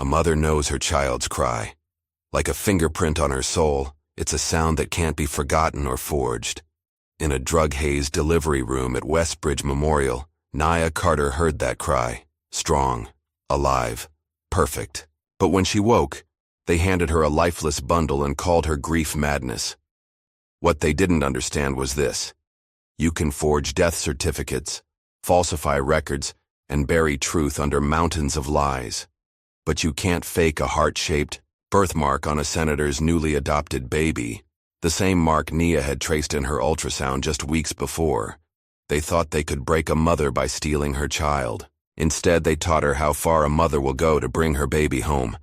A mother knows her child's cry. Like a fingerprint on her soul, it's a sound that can't be forgotten or forged. In a drug-hazed delivery room at Westbridge Memorial, Nia Carter heard that cry. Strong, alive, perfect. But when she woke, they handed her a lifeless bundle and called her grief madness. What they didn't understand was this. You can forge death certificates, falsify records, and bury truth under mountains of lies. But you can't fake a heart-shaped birthmark on a senator's newly adopted baby, the same mark Nia had traced in her ultrasound just weeks before. They thought they could break a mother by stealing her child. Instead, they taught her how far a mother will go to bring her baby home.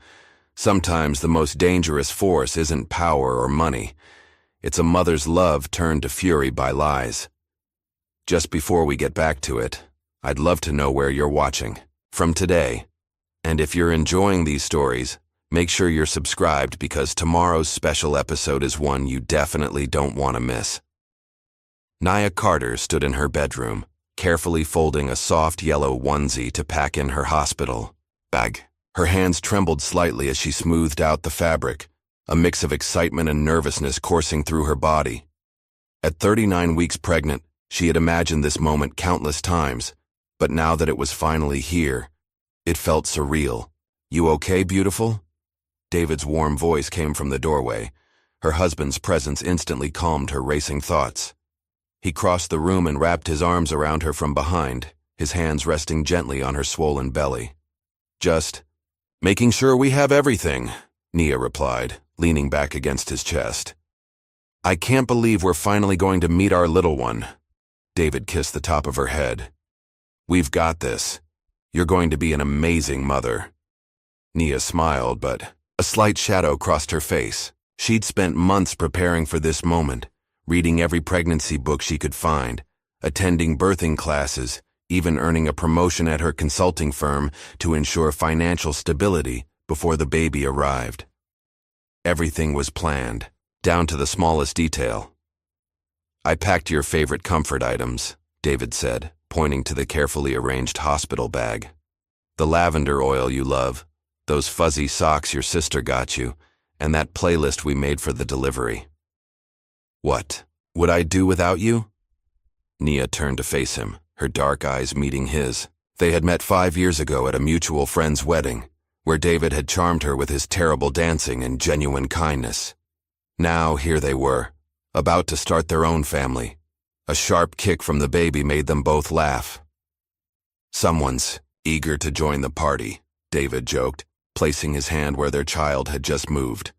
Sometimes the most dangerous force isn't power or money. It's a mother's love turned to fury by lies. Just before we get back to it, I'd love to know where you're watching from today. And if you're enjoying these stories, make sure you're subscribed because tomorrow's special episode is one you definitely don't want to miss. Nia Carter stood in her bedroom, carefully folding a soft yellow onesie to pack in her hospital bag. Her hands trembled slightly as she smoothed out the fabric, a mix of excitement and nervousness coursing through her body. At 39 weeks pregnant, she had imagined this moment countless times, but now that it was finally here, it felt surreal. "You okay, beautiful?" David's warm voice came from the doorway. Her husband's presence instantly calmed her racing thoughts. He crossed the room and wrapped his arms around her from behind, his hands resting gently on her swollen belly. "Just making sure we have everything," Nia replied, leaning back against his chest. "I can't believe we're finally going to meet our little one." David kissed the top of her head. "We've got this. You're going to be an amazing mother." Nia smiled, but a slight shadow crossed her face. She'd spent months preparing for this moment, reading every pregnancy book she could find, attending birthing classes, even earning a promotion at her consulting firm to ensure financial stability before the baby arrived. Everything was planned, down to the smallest detail. "I packed your favorite comfort items," David said, pointing to the carefully arranged hospital bag. "The lavender oil you love, those fuzzy socks your sister got you, and that playlist we made for the delivery." "What would I do without you?" Nia turned to face him, her dark eyes meeting his. They had met 5 years ago at a mutual friend's wedding, where David had charmed her with his terrible dancing and genuine kindness. Now here they were, about to start their own family. A sharp kick from the baby made them both laugh. "Someone's eager to join the party," David joked, placing his hand where their child had just moved.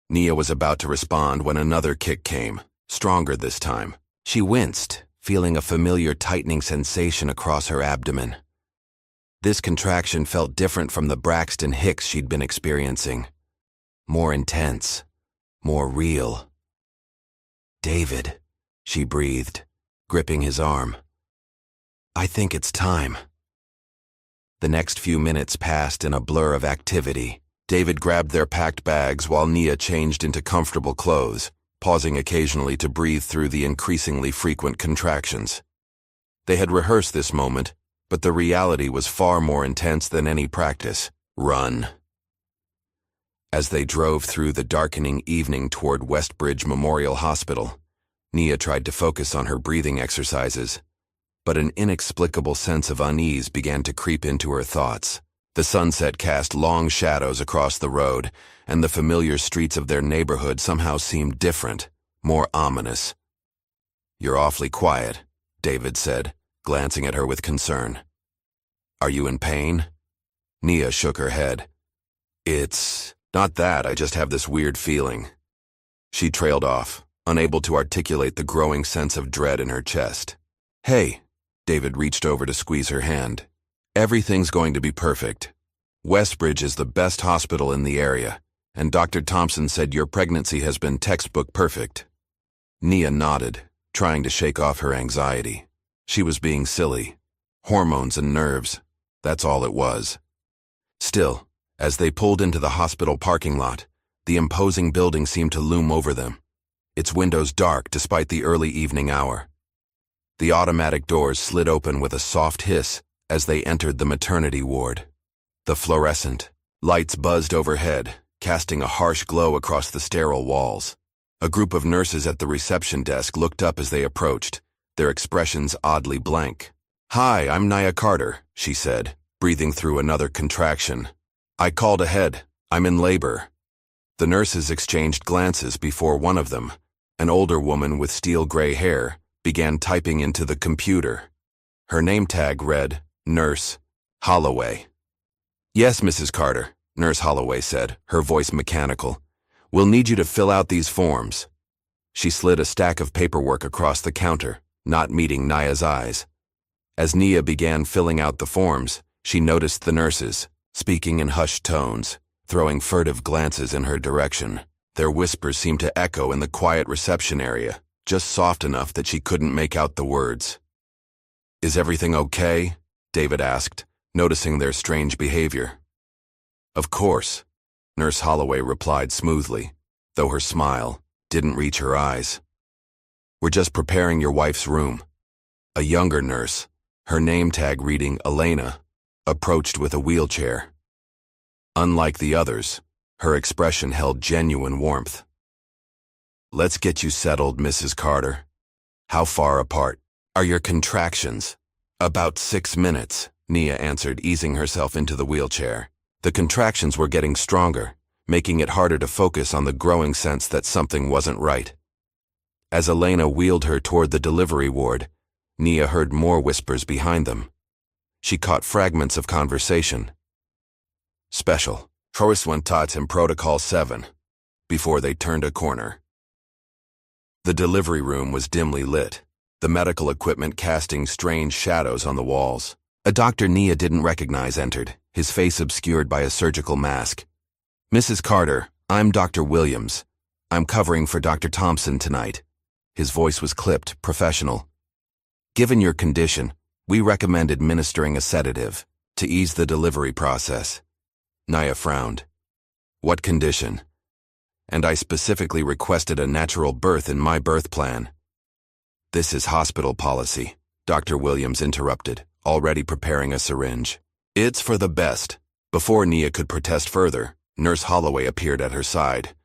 Nia was about to respond when another kick came, stronger this time. She winced, feeling a familiar tightening sensation across her abdomen. This contraction felt different from the Braxton Hicks she'd been experiencing. More intense, more real. "David," she breathed, gripping his arm. "I think it's time." The next few minutes passed in a blur of activity. David grabbed their packed bags while Nia changed into comfortable clothes, pausing occasionally to breathe through the increasingly frequent contractions. They had rehearsed this moment, but the reality was far more intense than any practice. Run. As they drove through the darkening evening toward Westbridge Memorial Hospital, Nia tried to focus on her breathing exercises, but an inexplicable sense of unease began to creep into her thoughts. The sunset cast long shadows across the road, and the familiar streets of their neighborhood somehow seemed different, more ominous. "You're awfully quiet," David said, glancing at her with concern. "Are you in pain?" Nia shook her head. "It's not that, I just have this weird feeling." She trailed off, unable to articulate the growing sense of dread in her chest. "Hey," David reached over to squeeze her hand. "Everything's going to be perfect. Westbridge is the best hospital in the area, and Dr. Thompson said your pregnancy has been textbook perfect." Nia nodded, trying to shake off her anxiety. She was being silly. Hormones and nerves, that's all it was. Still, as they pulled into the hospital parking lot, the imposing building seemed to loom over them, its windows dark despite the early evening hour. The automatic doors slid open with a soft hiss as they entered the maternity ward. The fluorescent, Lights buzzed overhead, casting a harsh glow across the sterile walls. A group of nurses at the reception desk looked up as they approached, their expressions oddly blank. "Hi, I'm Nia Carter," she said, breathing through another contraction. "I called ahead. I'm in labor." The nurses exchanged glances before one of them, an older woman with steel-gray hair, began typing into the computer. Her name tag read, Nurse Holloway. "Yes, Mrs. Carter," Nurse Holloway said, her voice mechanical. "We'll need you to fill out these forms." She slid a stack of paperwork across the counter, not meeting Nia's eyes. As Nia began filling out the forms, she noticed the nurses, speaking in hushed tones, throwing furtive glances in her direction. Their whispers seemed to echo in the quiet reception area, just soft enough that she couldn't make out the words. "Is everything okay?" David asked, noticing their strange behavior. "Of course," Nurse Holloway replied smoothly, though her smile didn't reach her eyes. "We're just preparing your wife's room." A younger nurse, her name tag reading Elena, approached with a wheelchair. Unlike the others, her expression held genuine warmth. "Let's get you settled, Mrs. Carter. How far apart are your contractions?" "About 6 minutes," Nia answered, easing herself into the wheelchair. The contractions were getting stronger, making it harder to focus on the growing sense that something wasn't right. As Elena wheeled her toward the delivery ward, Nia heard more whispers behind them. She caught fragments of conversation. "Special. Proiswantat in Protocol 7," before they turned a corner. The delivery room was dimly lit, the medical equipment casting strange shadows on the walls. A doctor Nia didn't recognize entered, his face obscured by a surgical mask. "Mrs. Carter, I'm Dr. Williams. I'm covering for Dr. Thompson tonight." His voice was clipped, professional. "Given your condition, we recommend administering a sedative to ease the delivery process." Nia frowned. "What condition?" "And I specifically requested a natural birth in my birth plan." "This is hospital policy," Dr. Williams interrupted, already preparing a syringe. "It's for the best." Before Nia could protest further, Nurse Holloway appeared at her side.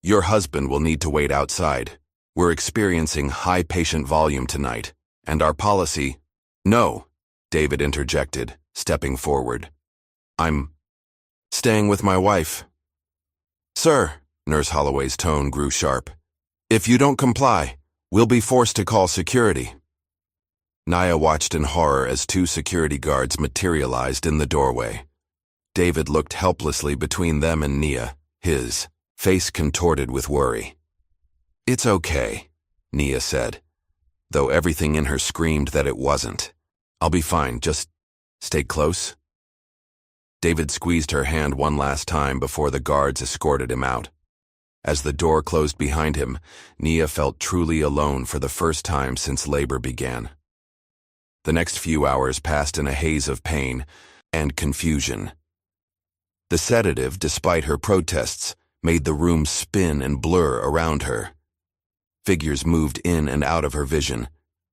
"Your husband will need to wait outside. We're experiencing high patient volume tonight, and our policy—" "No," David interjected, stepping forward. "I'm staying with my wife." "Sir," Nurse Holloway's tone grew sharp, "if you don't comply, we'll be forced to call security." Nia watched in horror as 2 security guards materialized in the doorway. David looked helplessly between them and Nia, his face contorted with worry. "It's okay," Nia said, though everything in her screamed that it wasn't. "I'll be fine, just stay close." David squeezed her hand one last time before the guards escorted him out. As the door closed behind him, Nia felt truly alone for the first time since labor began. The next few hours passed in a haze of pain and confusion. The sedative, despite her protests, made the room spin and blur around her. Figures moved in and out of her vision,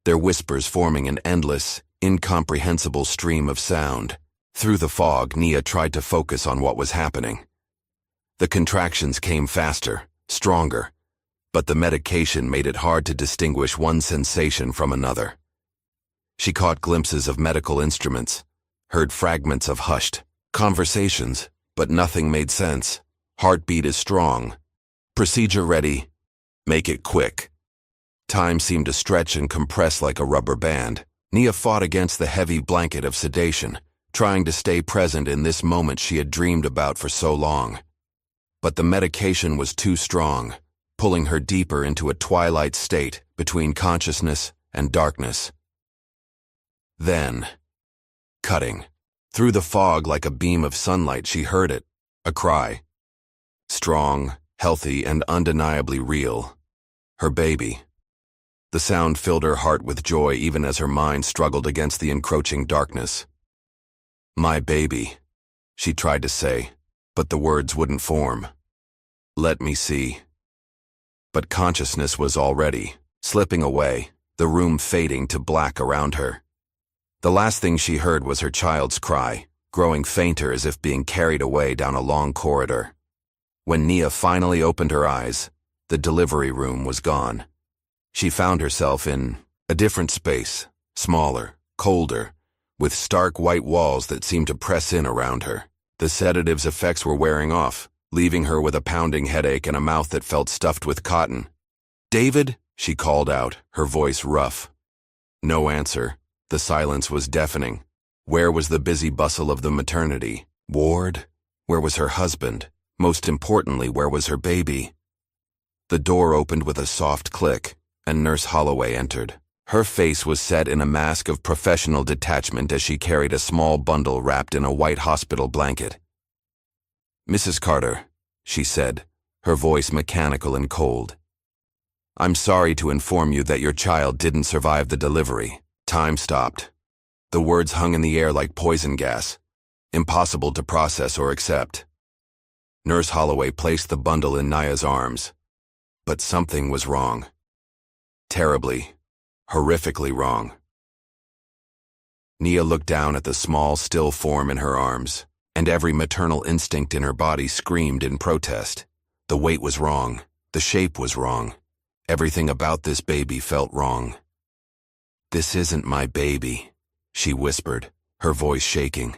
their whispers forming an endless, incomprehensible stream of sound. Through the fog, Nia tried to focus on what was happening. The contractions came faster, stronger, but the medication made it hard to distinguish one sensation from another. She caught glimpses of medical instruments, heard fragments of hushed conversations, but nothing made sense. "Heartbeat is strong. Procedure ready. Make it quick." Time seemed to stretch and compress like a rubber band. Nia fought against the heavy blanket of sedation, trying to stay present in this moment she had dreamed about for so long. But the medication was too strong, pulling her deeper into a twilight state between consciousness and darkness. Then, cutting through the fog like a beam of sunlight, she heard it, a cry. Strong, healthy, and undeniably real. Her baby. The sound filled her heart with joy even as her mind struggled against the encroaching darkness. "My baby," she tried to say, but the words wouldn't form. "Let me see." But consciousness was already slipping away, the room fading to black around her. The last thing she heard was her child's cry, growing fainter as if being carried away down a long corridor. When Nia finally opened her eyes, the delivery room was gone. She found herself in a different space, smaller, colder, with stark white walls that seemed to press in around her. The sedative's effects were wearing off, leaving her with a pounding headache and a mouth that felt stuffed with cotton. "David?" she called out, her voice rough. No answer. The silence was deafening. Where was the busy bustle of the maternity ward? Where was her husband? Most importantly, where was her baby? The door opened with a soft click, and Nurse Holloway entered. Her face was set in a mask of professional detachment as she carried a small bundle wrapped in a white hospital blanket. "Mrs. Carter," she said, her voice mechanical and cold. "I'm sorry to inform you that your child didn't survive the delivery." Time stopped. The words hung in the air like poison gas, impossible to process or accept. Nurse Holloway placed the bundle in Nia's arms. But something was wrong. Terribly, horrifically wrong. Nia looked down at the small, still form in her arms, and every maternal instinct in her body screamed in protest. The weight was wrong. The shape was wrong. Everything about this baby felt wrong. "This isn't my baby," she whispered, her voice shaking.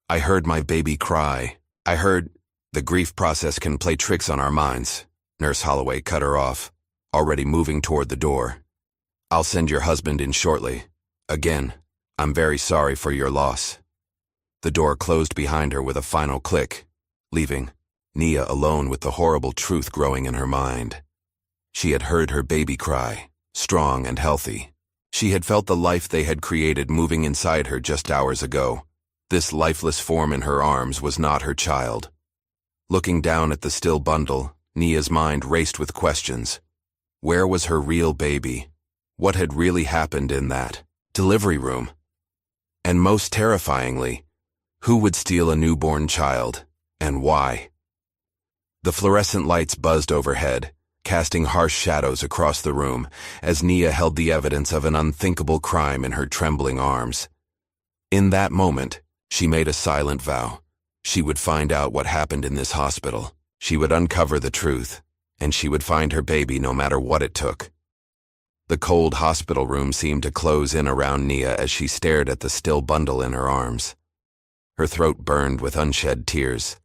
"I heard my baby cry. I heard—" "The grief process can play tricks on our minds," Nurse Holloway cut her off, already moving toward the door. "I'll send your husband in shortly. Again, I'm very sorry for your loss." The door closed behind her with a final click, leaving Nia alone with the horrible truth growing in her mind. She had heard her baby cry, strong and healthy. She had felt the life they had created moving inside her just hours ago. This lifeless form in her arms was not her child. Looking down at the still bundle, Nia's mind raced with questions. Where was her real baby? What had really happened in that delivery room? And most terrifyingly, who would steal a newborn child, and why? The fluorescent lights buzzed overhead, casting harsh shadows across the room as Nia held the evidence of an unthinkable crime in her trembling arms. In that moment, she made a silent vow. She would find out what happened in this hospital. She would uncover the truth, and she would find her baby no matter what it took. The cold hospital room seemed to close in around Nia as she stared at the still bundle in her arms. Her throat burned with unshed tears,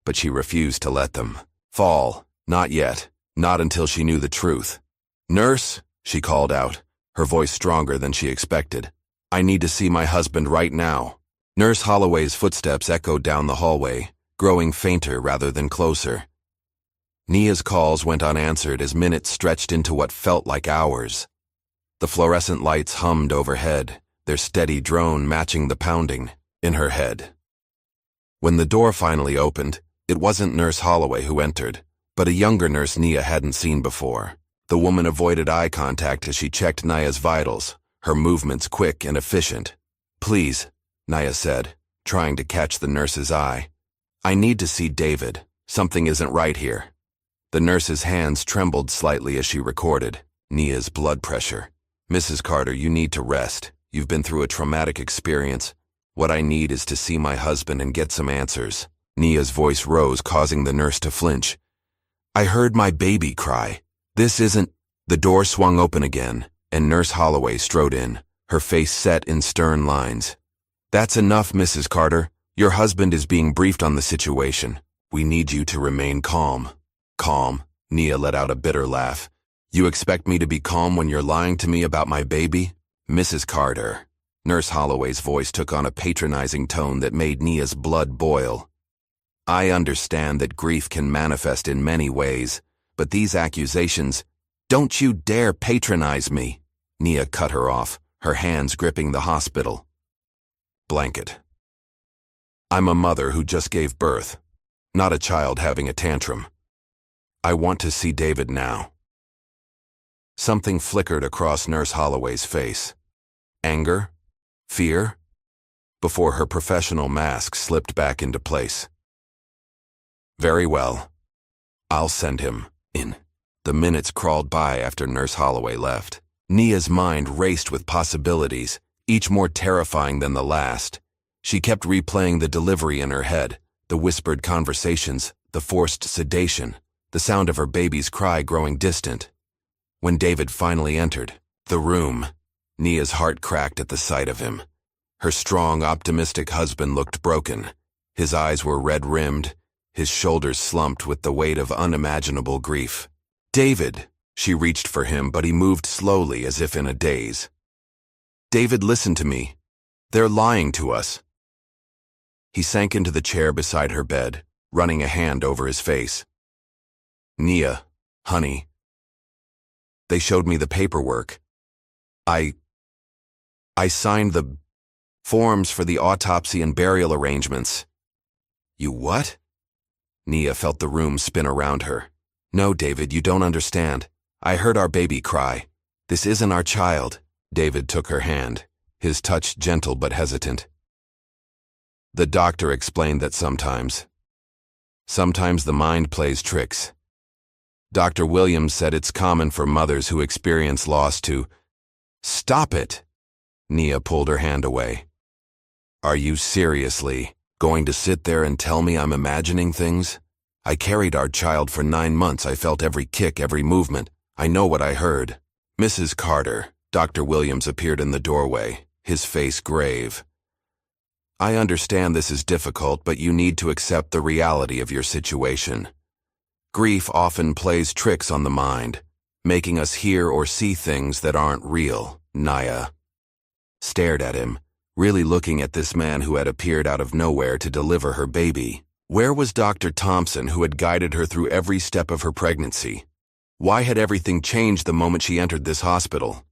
but she refused to let them fall. Not yet. Not until she knew the truth. "Nurse," she called out, her voice stronger than she expected. "I need to see my husband right now." Nurse Holloway's footsteps echoed down the hallway, growing fainter rather than closer. Nia's calls went unanswered as minutes stretched into what felt like hours. The fluorescent lights hummed overhead, their steady drone matching the pounding in her head. When the door finally opened, it wasn't Nurse Holloway who entered, but a younger nurse Nia hadn't seen before. The woman avoided eye contact as she checked Nia's vitals, her movements quick and efficient. "Please," Nia said, trying to catch the nurse's eye. "I need to see David. Something isn't right here." The nurse's hands trembled slightly as she recorded Nia's blood pressure. "Mrs. Carter, you need to rest. You've been through a traumatic experience. What I need is to see my husband and get some answers." Nia's voice rose, causing the nurse to flinch. "I heard my baby cry. This isn't—" The door swung open again, and Nurse Holloway strode in, her face set in stern lines. "That's enough, Mrs. Carter. Your husband is being briefed on the situation. We need you to remain calm." "Calm?" Nia let out a bitter laugh. "You expect me to be calm when you're lying to me about my baby? Mrs. Carter." Nurse Holloway's voice took on a patronizing tone that made Nia's blood boil. "I understand that grief can manifest in many ways, but these accusations— Don't you dare patronize me!" Nia cut her off, her hands gripping the hospital blanket. "I'm a mother who just gave birth, not a child having a tantrum. I want to see David now." Something flickered across Nurse Holloway's face. Anger? Fear? Before her professional mask slipped back into place. "Very well. I'll send him in." The minutes crawled by after Nurse Holloway left. Nia's mind raced with possibilities, each more terrifying than the last. She kept replaying the delivery in her head, the whispered conversations, the forced sedation, the sound of her baby's cry growing distant. When David finally entered the room, Nia's heart cracked at the sight of him. Her strong, optimistic husband looked broken. His eyes were red-rimmed, his shoulders slumped with the weight of unimaginable grief. "David!" She reached for him, but he moved slowly as if in a daze. "David, listen to me. They're lying to us." He sank into the chair beside her bed, running a hand over his face. "Nia, honey. They showed me the paperwork. I signed the forms for the autopsy and burial arrangements." "You what?" Nia felt the room spin around her. "No, David, you don't understand. I heard our baby cry. This isn't our child." David took her hand, his touch gentle but hesitant. "The doctor explained that sometimes the mind plays tricks. Dr. Williams said it's common for mothers who experience loss to—" "Stop it!" Nia pulled her hand away. "Are you seriously going to sit there and tell me I'm imagining things? I carried our child for 9 months. I felt every kick, every movement. I know what I heard." "Mrs. Carter," Dr. Williams appeared in the doorway, his face grave. "I understand this is difficult, but you need to accept the reality of your situation. Grief often plays tricks on the mind, making us hear or see things that aren't real." Nia stared at him, really looking at this man who had appeared out of nowhere to deliver her baby. Where was Dr. Thompson, who had guided her through every step of her pregnancy? Why had everything changed the moment she entered this hospital?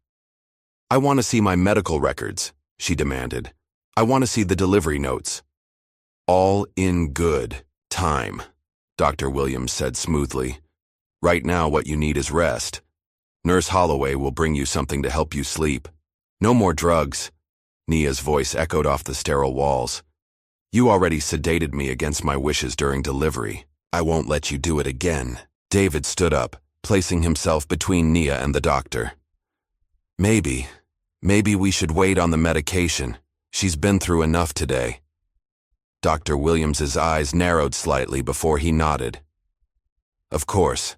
"I want to see my medical records," she demanded. "I want to see the delivery notes." "All in good time," Dr. Williams said smoothly. "Right now what you need is rest. Nurse Holloway will bring you something to help you sleep. No more drugs." Nia's voice echoed off the sterile walls. "You already sedated me against my wishes during delivery. I won't let you do it again." David stood up, placing himself between Nia and the doctor. Maybe we should wait on the medication. She's been through enough today." Dr. Williams's eyes narrowed slightly before he nodded. "Of course.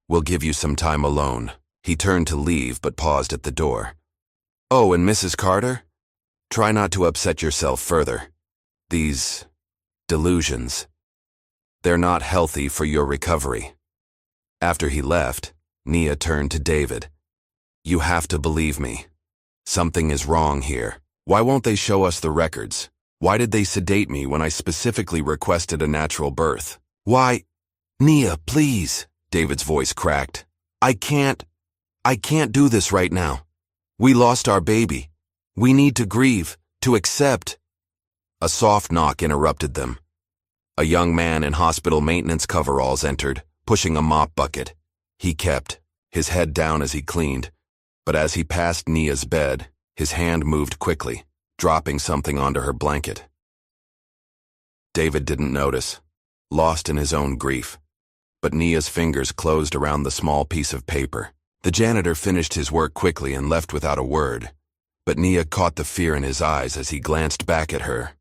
We'll give you some time alone." He turned to leave but paused at the door. "Oh, and Mrs. Carter? Try not to upset yourself further. These delusions, they're not healthy for your recovery." After he left, Nia turned to David. "You have to believe me. Something is wrong here. Why won't they show us the records? Why did they sedate me when I specifically requested a natural birth? Why—" "Nia, please," David's voice cracked. I can't do this right now. We lost our baby. We need to grieve, to accept." A soft knock interrupted them. A young man in hospital maintenance coveralls entered, pushing a mop bucket. He kept his head down as he cleaned, but as he passed Nia's bed, his hand moved quickly, dropping something onto her blanket. David didn't notice, lost in his own grief, but Nia's fingers closed around the small piece of paper. The janitor finished his work quickly and left without a word, but Nia caught the fear in his eyes as he glanced back at her.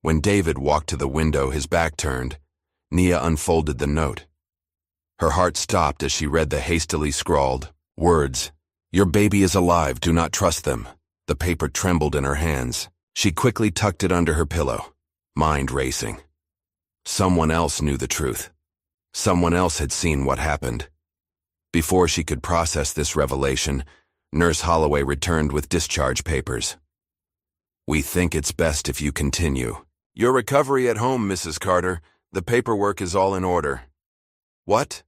When David walked to the window, his back turned, Nia unfolded the note. Her heart stopped as she read the hastily scrawled words. "Your baby is alive, do not trust them." The paper trembled in her hands. She quickly tucked it under her pillow, mind racing. Someone else knew the truth. Someone else had seen what happened. Before she could process this revelation, Nurse Holloway returned with discharge papers. "We think it's best if you continue. Your recovery at home, Mrs. Carter. The paperwork is all in order." "What?"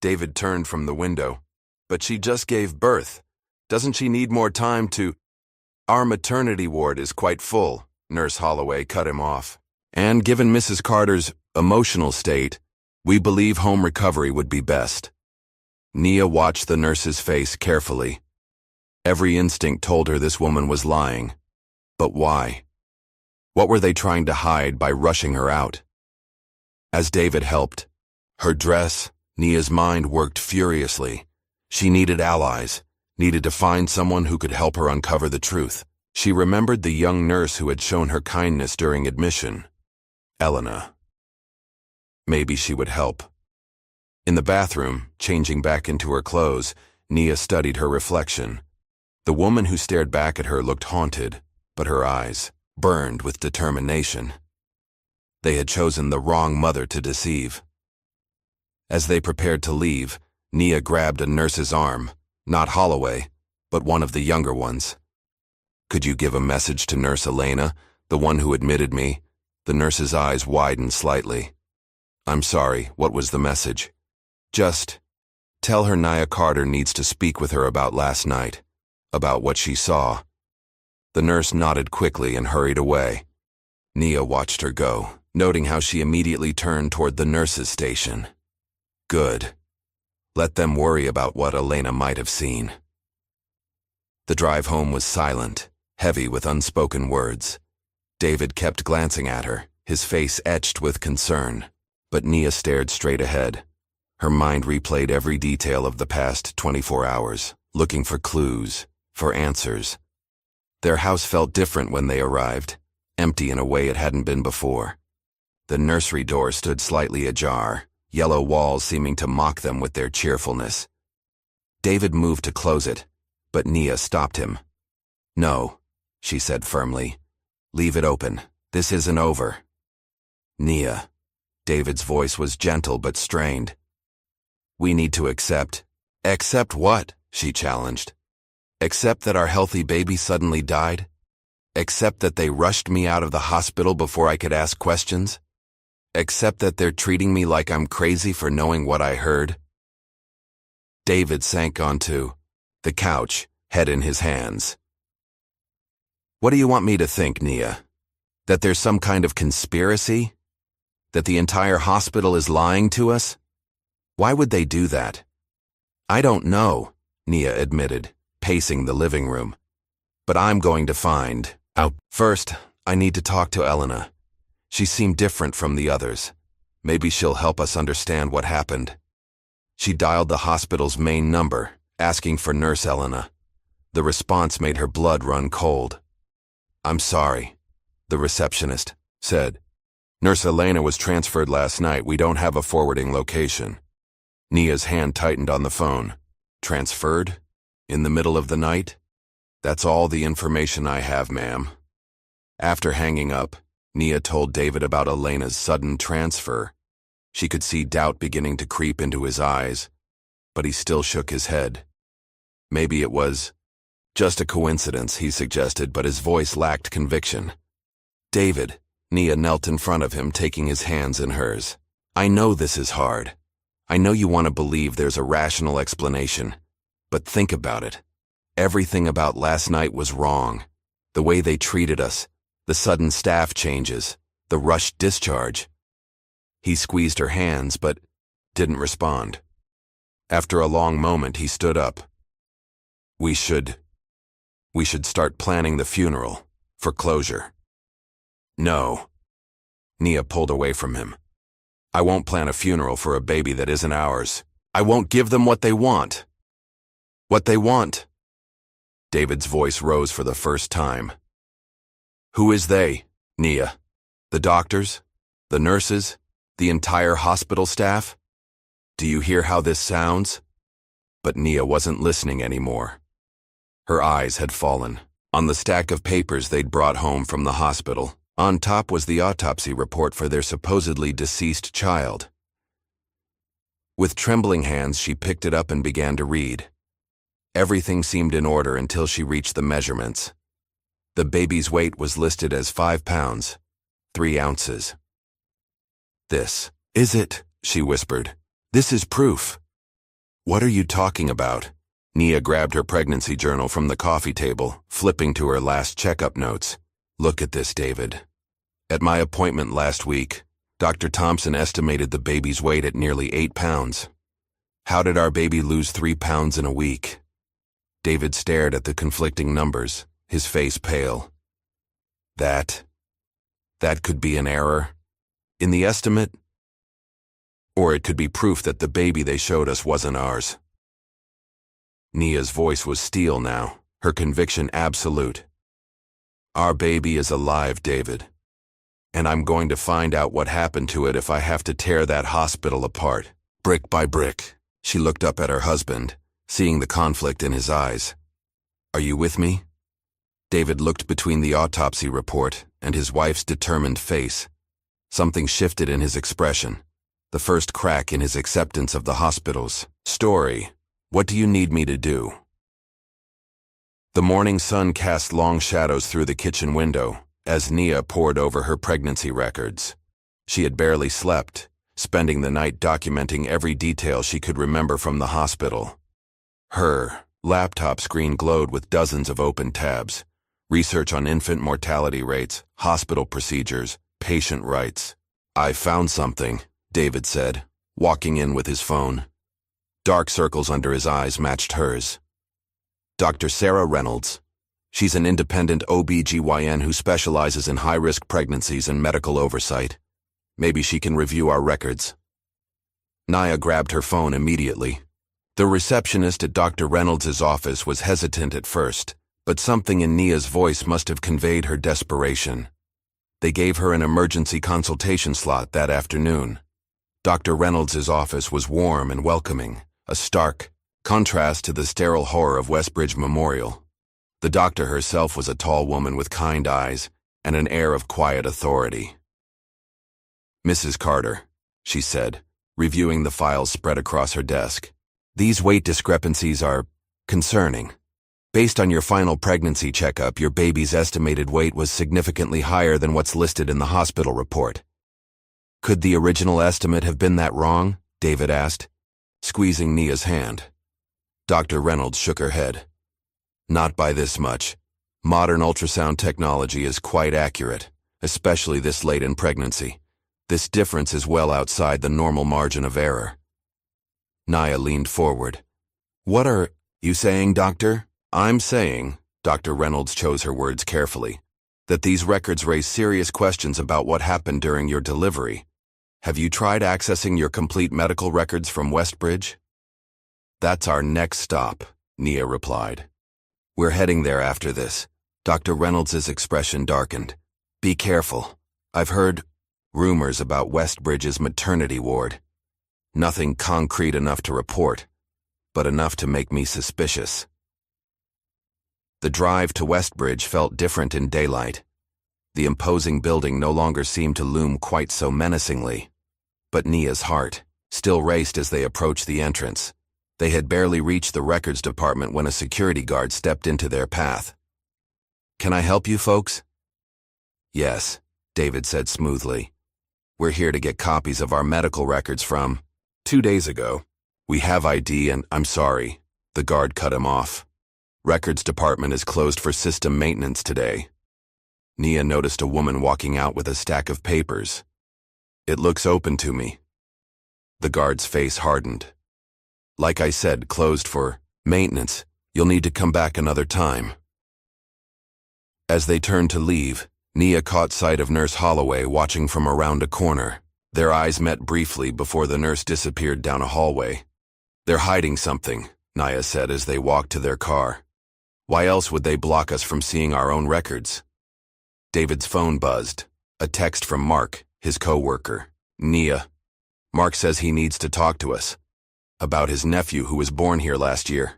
David turned from the window. "But she just gave birth. Doesn't she need more time to—" "Our maternity ward is quite full," Nurse Holloway cut him off. "And given Mrs. Carter's emotional state, we believe home recovery would be best." Nia watched the nurse's face carefully. Every instinct told her this woman was lying. But why? What were they trying to hide by rushing her out? As David helped her dress, Nia's mind worked furiously. She needed allies, needed to find someone who could help her uncover the truth. She remembered the young nurse who had shown her kindness during admission. Elena. Maybe she would help. In the bathroom, changing back into her clothes, Nia studied her reflection. The woman who stared back at her looked haunted, but her eyes burned with determination. They had chosen the wrong mother to deceive. As they prepared to leave, Nia grabbed a nurse's arm, not Holloway, but one of the younger ones. "Could you give a message to Nurse Elena, the one who admitted me?" The nurse's eyes widened slightly. "I'm sorry, what was the message?" "Just tell her Nia Carter needs to speak with her about last night, about what she saw." The nurse nodded quickly and hurried away. Nia watched her go, noting how she immediately turned toward the nurse's station. Good. Let them worry about what Elena might have seen. The drive home was silent, heavy with unspoken words. David kept glancing at her, his face etched with concern, but Nia stared straight ahead. Her mind replayed every detail of the past 24 hours, looking for clues, for answers. Their house felt different when they arrived, empty in a way it hadn't been before. The nursery door stood slightly ajar, yellow walls seeming to mock them with their cheerfulness. David moved to close it, but Nia stopped him. "No," she said firmly. "Leave it open. This isn't over." "Nia." David's voice was gentle but strained. "We need to accept." "Accept what?" she challenged. "Accept that our healthy baby suddenly died? Accept that they rushed me out of the hospital before I could ask questions? Accept that they're treating me like I'm crazy for knowing what I heard?" David sank onto the couch, head in his hands. "What do you want me to think, Nia? That there's some kind of conspiracy? That the entire hospital is lying to us? Why would they do that?" "I don't know," Nia admitted, pacing the living room. "But I'm going to find out. First, I need to talk to Elena. She seemed different from the others. Maybe she'll help us understand what happened." She dialed the hospital's main number, asking for Nurse Elena. The response made her blood run cold. "I'm sorry," the receptionist said. "Nurse Elena was transferred last night. We don't have a forwarding location." Nia's hand tightened on the phone. "Transferred? In the middle of the night?" "That's all the information I have, ma'am." After hanging up, Nia told David about Elena's sudden transfer. She could see doubt beginning to creep into his eyes, but he still shook his head. Maybe it was just a coincidence, he suggested, but his voice lacked conviction. "David," Nia knelt in front of him, taking his hands in hers. "I know this is hard. I know you want to believe there's a rational explanation. But think about it. Everything about last night was wrong. The way they treated us, the sudden staff changes, the rushed discharge." He squeezed her hands, but didn't respond. After a long moment, he stood up. We should start planning the funeral, for closure." "No." Nia pulled away from him. "I won't plan a funeral for a baby that isn't ours. I won't give them what they want." "What they want?" David's voice rose for the first time. "Who is they, Nia? The doctors? The nurses? The entire hospital staff? Do you hear how this sounds?" But Nia wasn't listening anymore. Her eyes had fallen on the stack of papers they'd brought home from the hospital. On top was the autopsy report for their supposedly deceased child. With trembling hands, she picked it up and began to read. Everything seemed in order until she reached the measurements. The baby's weight was listed as 5 pounds, 3 ounces. "This is it," she whispered. "This is proof." "What are you talking about?" Nia grabbed her pregnancy journal from the coffee table, flipping to her last checkup notes. "Look at this, David. At my appointment last week, Dr. Thompson estimated the baby's weight at nearly 8 pounds. How did our baby lose 3 pounds in a week?" David stared at the conflicting numbers, his face pale. That could be an error in the estimate, or it could be proof that the baby they showed us wasn't ours. Nia's voice was steel now, her conviction absolute. Our baby is alive, David. And I'm going to find out what happened to it if I have to tear that hospital apart, brick by brick. She looked up at her husband, seeing the conflict in his eyes. Are you with me? David looked between the autopsy report and his wife's determined face. Something shifted in his expression, the first crack in his acceptance of the hospital's story. What do you need me to do? The morning sun cast long shadows through the kitchen window as Nia pored over her pregnancy records. She had barely slept, spending the night documenting every detail she could remember from the hospital. Her laptop screen glowed with dozens of open tabs: research on infant mortality rates, hospital procedures, patient rights. I found something, David said, walking in with his phone. Dark circles under his eyes matched hers. Dr. Sarah Reynolds. She's an independent OB/GYN who specializes in high-risk pregnancies and medical oversight. Maybe she can review our records. Nia grabbed her phone immediately. The receptionist at Dr. Reynolds' office was hesitant at first, but something in Nia's voice must have conveyed her desperation. They gave her an emergency consultation slot that afternoon. Dr. Reynolds' office was warm and welcoming, a stark contrast to the sterile horror of Westbridge Memorial. The doctor herself was a tall woman with kind eyes and an air of quiet authority. Mrs. Carter, she said, reviewing the files spread across her desk. These weight discrepancies are concerning. Based on your final pregnancy checkup, your baby's estimated weight was significantly higher than what's listed in the hospital report. Could the original estimate have been that wrong? David asked, squeezing Nia's hand. Dr. Reynolds shook her head. Not by this much. Modern ultrasound technology is quite accurate, especially this late in pregnancy. This difference is well outside the normal margin of error. Nia leaned forward. What are you saying, doctor? I'm saying, Dr. Reynolds chose her words carefully, that these records raise serious questions about what happened during your delivery. Have you tried accessing your complete medical records from Westbridge? That's our next stop, Nia replied. We're heading there after this. Dr. Reynolds' expression darkened. Be careful. I've heard rumors about Westbridge's maternity ward. Nothing concrete enough to report, but enough to make me suspicious. The drive to Westbridge felt different in daylight. The imposing building no longer seemed to loom quite so menacingly. But Nia's heart still raced as they approached the entrance. They had barely reached the records department when a security guard stepped into their path. Can I help you folks? Yes, David said smoothly. We're here to get copies of our medical records from 2 days ago. We have ID and I'm sorry. The guard cut him off. Records department is closed for system maintenance today. Nia noticed a woman walking out with a stack of papers. It looks open to me. The guard's face hardened. Like I said, closed for maintenance. You'll need to come back another time. As they turned to leave, Nia caught sight of Nurse Holloway watching from around a corner. Their eyes met briefly before the nurse disappeared down a hallway. They're hiding something, Nia said as they walked to their car. Why else would they block us from seeing our own records? David's phone buzzed. A text from Mark, his co-worker. Nia. Mark says he needs to talk to us. About his nephew who was born here last year.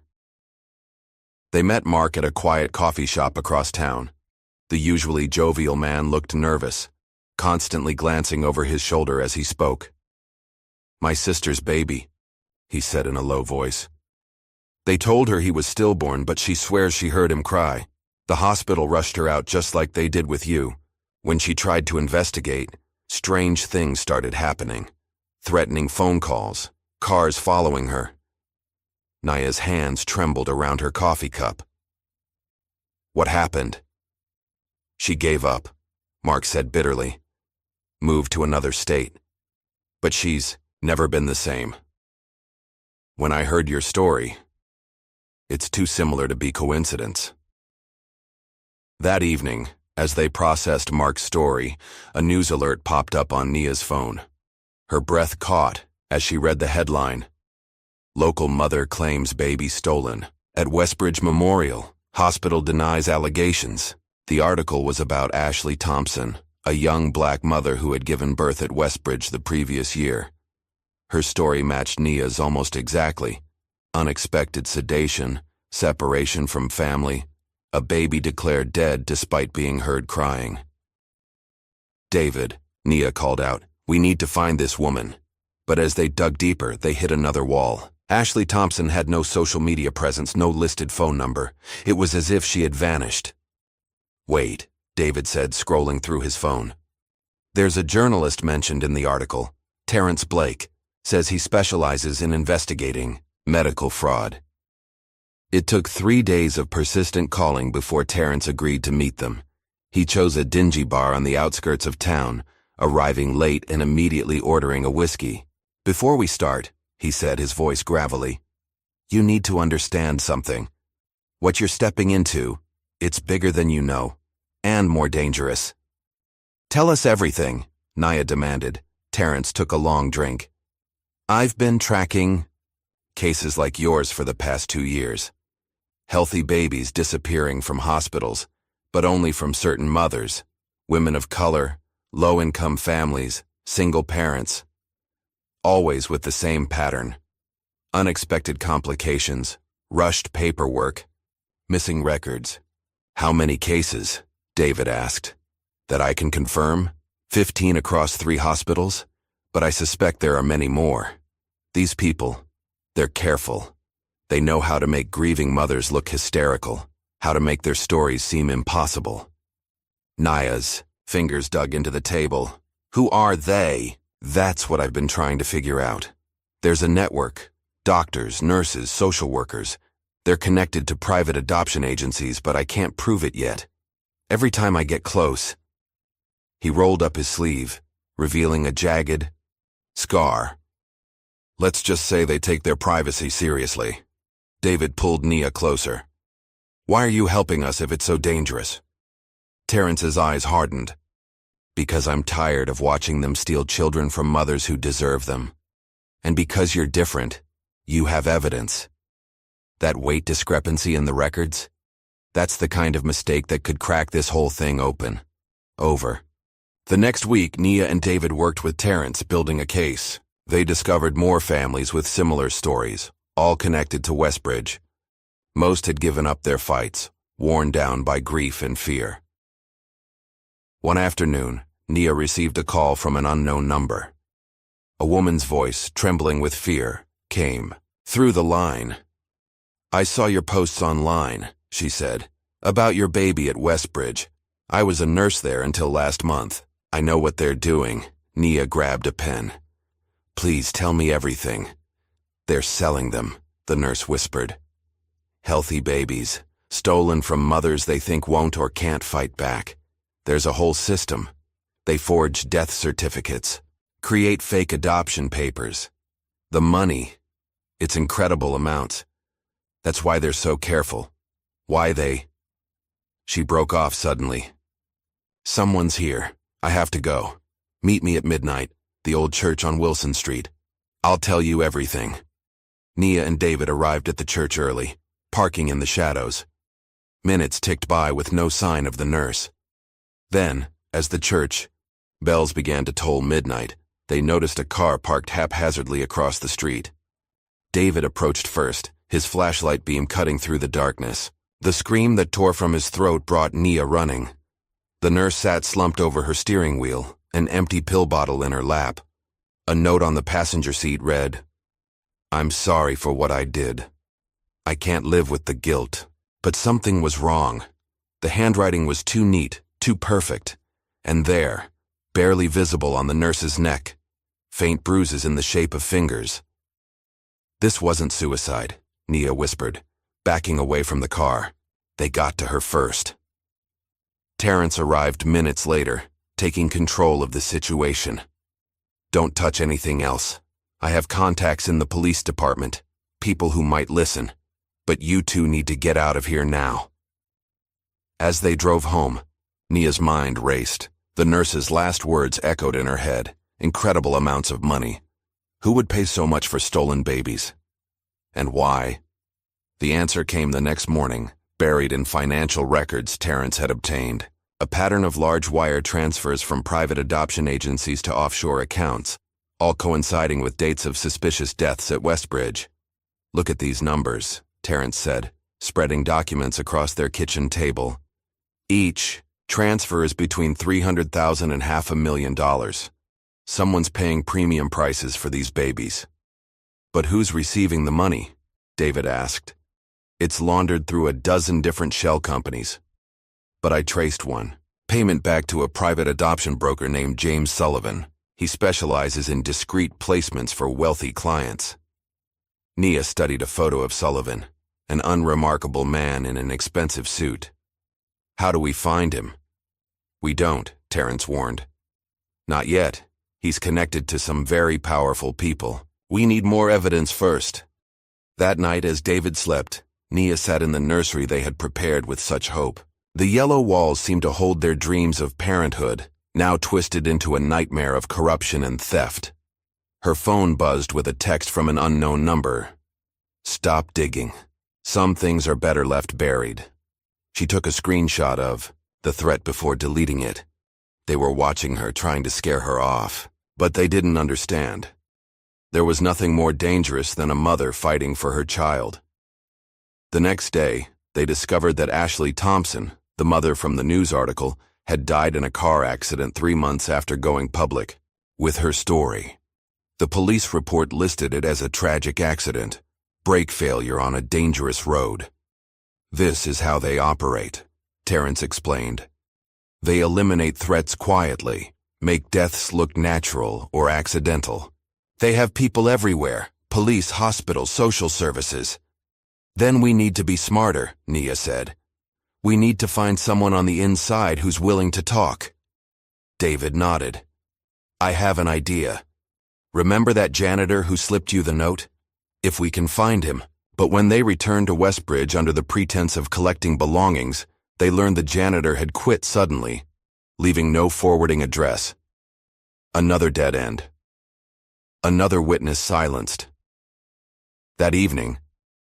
They met Mark at a quiet coffee shop across town. The usually jovial man looked nervous, constantly glancing over his shoulder as he spoke. My sister's baby, he said in a low voice. They told her he was stillborn, but she swears she heard him cry. The hospital rushed her out just like they did with you. When she tried to investigate, strange things started happening. Threatening phone calls, cars following her. Nia's hands trembled around her coffee cup. What happened? She gave up, Mark said bitterly. Moved to another state. But she's never been the same. When I heard your story, it's too similar to be coincidence. That evening, as they processed Mark's story, a news alert popped up on Nia's phone. Her breath caught as she read the headline. Local mother claims baby stolen. At Westbridge Memorial, hospital denies allegations. The article was about Ashley Thompson, a young black mother who had given birth at Westbridge the previous year. Her story matched Nia's almost exactly. Unexpected sedation, separation from family, a baby declared dead despite being heard crying. "David," Nia called out, "we need to find this woman." But as they dug deeper, they hit another wall. Ashley Thompson had no social media presence, no listed phone number. It was as if she had vanished. "Wait," David said, scrolling through his phone. "There's a journalist mentioned in the article, Terrence Blake, says he specializes in investigating medical fraud." It took 3 days of persistent calling before Terrence agreed to meet them. He chose a dingy bar on the outskirts of town, arriving late and immediately ordering a whiskey. "Before we start," he said, his voice gravelly, "you need to understand something. What you're stepping into, it's bigger than you know, and more dangerous." "Tell us everything," Nia demanded. Terrence took a long drink. "I've been tracking cases like yours for the past 2 years. Healthy babies disappearing from hospitals, but only from certain mothers, women of color, low-income families, single parents. Always with the same pattern. Unexpected complications, rushed paperwork, missing records." "How many cases?" David asked. "That I can confirm? 15 across 3 hospitals? But I suspect there are many more. These people, they're careful. They know how to make grieving mothers look hysterical, how to make their stories seem impossible." Nia's fingers dug into the table. "Who are they?" "That's what I've been trying to figure out. There's a network. Doctors, nurses, social workers. They're connected to private adoption agencies, but I can't prove it yet. Every time I get close..." He rolled up his sleeve, revealing a jagged scar. "Let's just say they take their privacy seriously." David pulled Nia closer. "Why are you helping us if it's so dangerous?" Terrence's eyes hardened. "Because I'm tired of watching them steal children from mothers who deserve them. And because you're different, you have evidence. That weight discrepancy in the records? That's the kind of mistake that could crack this whole thing open." Over. The next week, Nia and David worked with Terrence, building a case. They discovered more families with similar stories, all connected to Westbridge. Most had given up their fights, worn down by grief and fear. One afternoon, Nia received a call from an unknown number. A woman's voice, trembling with fear, came through the line. "I saw your posts online," she said, "about your baby at Westbridge. I was a nurse there until last month. I know what they're doing." Nia grabbed a pen. "Please tell me everything." "They're selling them," the nurse whispered. "Healthy babies, stolen from mothers they think won't or can't fight back. There's a whole system. They forge death certificates, create fake adoption papers. The money, it's incredible amounts. That's why they're so careful. Why they..." She broke off suddenly. "Someone's here. I have to go. Meet me at midnight, the old church on Wilson Street. I'll tell you everything." Nia and David arrived at the church early, parking in the shadows. Minutes ticked by with no sign of the nurse. Then, as the church bells began to toll midnight, they noticed a car parked haphazardly across the street. David approached first, his flashlight beam cutting through the darkness. The scream that tore from his throat brought Nia running. The nurse sat slumped over her steering wheel, an empty pill bottle in her lap. A note on the passenger seat read, "I'm sorry for what I did. I can't live with the guilt." But something was wrong. The handwriting was too neat, too perfect. And there, barely visible on the nurse's neck, faint bruises in the shape of fingers. "This wasn't suicide," Nia whispered, backing away from the car. "They got to her first." Terrence arrived minutes later, taking control of the situation. "Don't touch anything else. I have contacts in the police department, people who might listen. But you two need to get out of here now." As they drove home, Nia's mind raced. The nurse's last words echoed in her head. Incredible amounts of money. Who would pay so much for stolen babies? And why? The answer came the next morning, buried in financial records Terrence had obtained. A pattern of large wire transfers from private adoption agencies to offshore accounts, all coinciding with dates of suspicious deaths at Westbridge. "Look at these numbers," Terrence said, spreading documents across their kitchen table. "Each transfer is between $300,000 and $500,000. Someone's paying premium prices for these babies." "But who's receiving the money?" David asked. "It's laundered through a dozen different shell companies." "But I traced one. Payment back to a private adoption broker named James Sullivan. He specializes in discreet placements for wealthy clients." Nia studied a photo of Sullivan, an unremarkable man in an expensive suit. "How do we find him?" "We don't," Terrence warned. "Not yet. He's connected to some very powerful people. We need more evidence first." That night, as David slept, Nia sat in the nursery they had prepared with such hope. The yellow walls seemed to hold their dreams of parenthood, now twisted into a nightmare of corruption and theft. Her phone buzzed with a text from an unknown number. "Stop digging. Some things are better left buried." She took a screenshot of the threat before deleting it. They were watching her, trying to scare her off, but they didn't understand. There was nothing more dangerous than a mother fighting for her child. The next day, they discovered that Ashley Thompson, the mother from the news article, had died in a car accident 3 months after going public with her story. The police report listed it as a tragic accident, brake failure on a dangerous road. "This is how they operate," Terrence explained. "They eliminate threats quietly, make deaths look natural or accidental. They have people everywhere, police, hospitals, social services." "Then we need to be smarter," Nia said. "We need to find someone on the inside who's willing to talk." David nodded. "I have an idea. Remember that janitor who slipped you the note? If we can find him." But when they returned to Westbridge under the pretense of collecting belongings, they learned the janitor had quit suddenly, leaving no forwarding address. Another dead end. Another witness silenced. That evening,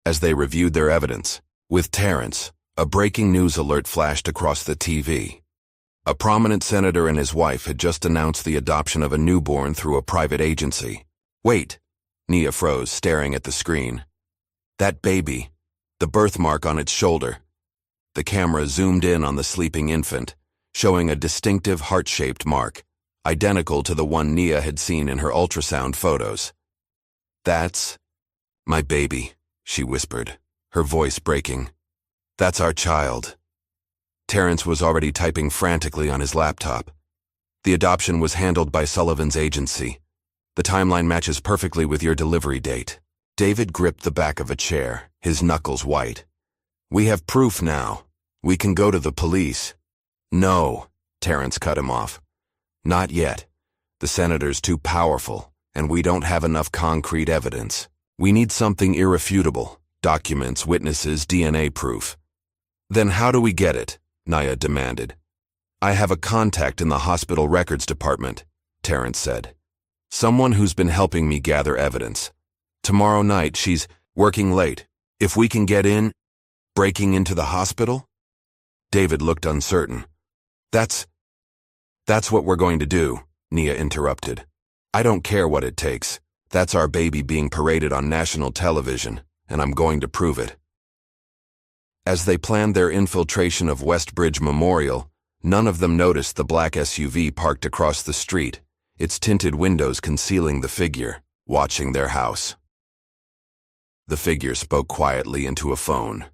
as they reviewed their evidence, with Terrence, a breaking news alert flashed across the TV. A prominent senator and his wife had just announced the adoption of a newborn through a private agency. "Wait," Nia froze, staring at the screen. "That baby, the birthmark on its shoulder." The camera zoomed in on the sleeping infant, showing a distinctive heart-shaped mark, identical to the one Nia had seen in her ultrasound photos. "That's my baby," she whispered, her voice breaking. "That's our child." Terrence was already typing frantically on his laptop. "The adoption was handled by Sullivan's agency. The timeline matches perfectly with your delivery date." David gripped the back of a chair, his knuckles white. "We have proof now. We can go to the police." "No," Terrence cut him off. "Not yet. The senator's too powerful, and we don't have enough concrete evidence. We need something irrefutable, documents, witnesses, DNA proof." "Then how do we get it?" Nia demanded. "I have a contact in the hospital records department," Terrence said. "Someone who's been helping me gather evidence. Tomorrow night she's working late. If we can get in, breaking into the hospital?" David looked uncertain. That's what we're going to do," Nia interrupted. "I don't care what it takes. That's our baby being paraded on national television, and I'm going to prove it." As they planned their infiltration of Westbridge Memorial, none of them noticed the black SUV parked across the street, its tinted windows concealing the figure, watching their house. The figure spoke quietly into a phone.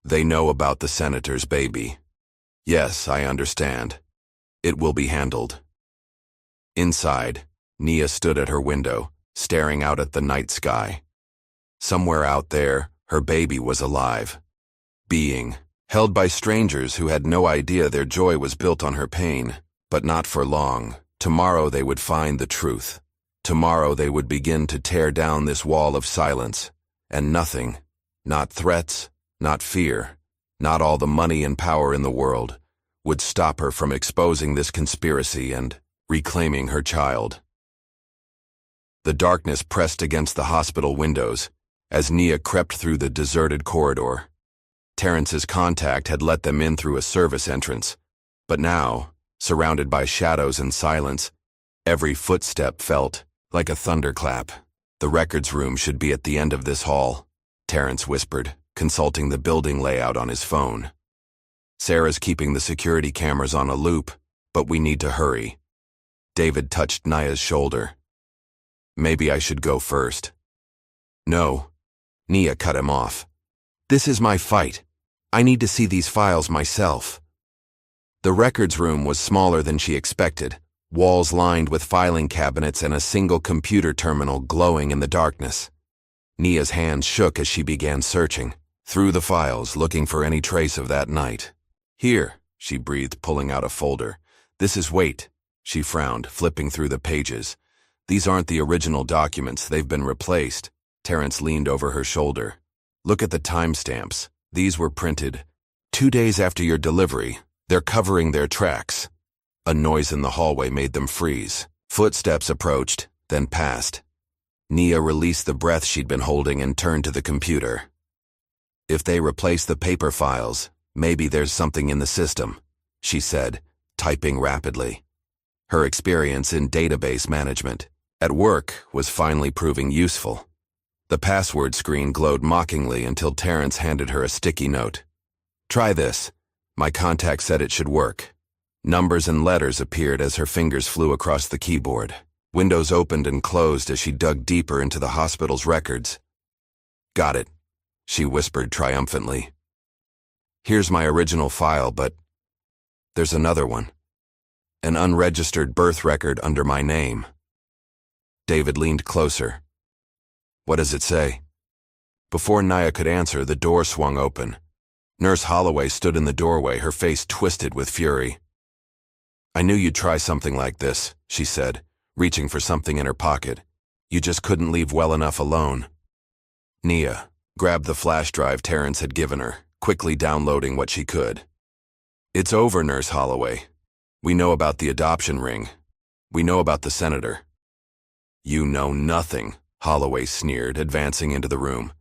"They know about the senator's baby. Yes, I understand. It will be handled." Inside, Nia stood at her window, staring out at the night sky. Somewhere out there, her baby was alive. Being held by strangers who had no idea their joy was built on her pain, but not for long. Tomorrow they would find the truth. Tomorrow they would begin to tear down this wall of silence, and nothing, not threats, not fear, not all the money and power in the world, would stop her from exposing this conspiracy and reclaiming her child. The darkness pressed against the hospital windows as Nia crept through the deserted corridor. Terrence's contact had let them in through a service entrance, but now, surrounded by shadows and silence, every footstep felt like a thunderclap. The records room should be at the end of this hall, Terrence whispered, consulting the building layout on his phone. Sarah's keeping the security cameras on a loop, but we need to hurry. David touched Naya's shoulder. Maybe I should go first. No. Nia cut him off. This is my fight. I need to see these files myself. The records room was smaller than she expected, walls lined with filing cabinets and a single computer terminal glowing in the darkness. Nia's hands shook as she began searching, through the files, looking for any trace of that night. Here, she breathed, pulling out a folder. This is wait, she frowned, flipping through the pages. These aren't the original documents, they've been replaced. Terrence leaned over her shoulder. Look at the timestamps. These were printed 2 days after your delivery. They're covering their tracks. A noise in the hallway made them freeze. Footsteps approached, then passed. Nia released the breath she'd been holding and turned to the computer. If they replace the paper files, maybe there's something in the system, she said, typing rapidly. Her experience in database management at work was finally proving useful. The password screen glowed mockingly until Terrence handed her a sticky note. Try this. My contact said it should work. Numbers and letters appeared as her fingers flew across the keyboard. Windows opened and closed as she dug deeper into the hospital's records. Got it, she whispered triumphantly. Here's my original file, but there's another one. An unregistered birth record under my name. David leaned closer. What does it say? Before Nia could answer, the door swung open. Nurse Holloway stood in the doorway, her face twisted with fury. I knew you'd try something like this, she said, reaching for something in her pocket. You just couldn't leave well enough alone. Nia grabbed the flash drive Terrence had given her, quickly downloading what she could. It's over, Nurse Holloway. We know about the adoption ring. We know about the senator. You know nothing, Holloway sneered, advancing into the room.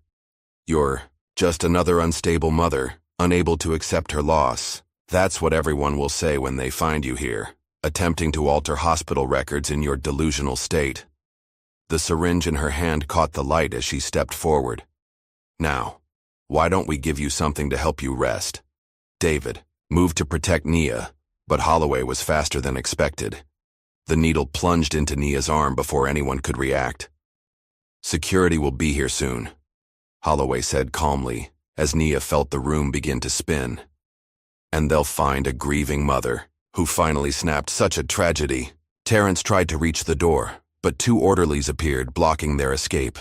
You're just another unstable mother, unable to accept her loss. That's what everyone will say when they find you here, attempting to alter hospital records in your delusional state. The syringe in her hand caught the light as she stepped forward. Now, why don't we give you something to help you rest? David moved to protect Nia, but Holloway was faster than expected. The needle plunged into Nia's arm before anyone could react. Security will be here soon, Holloway said calmly, as Nia felt the room begin to spin. And they'll find a grieving mother, who finally snapped such a tragedy. Terrence tried to reach the door, but 2 orderlies appeared, blocking their escape.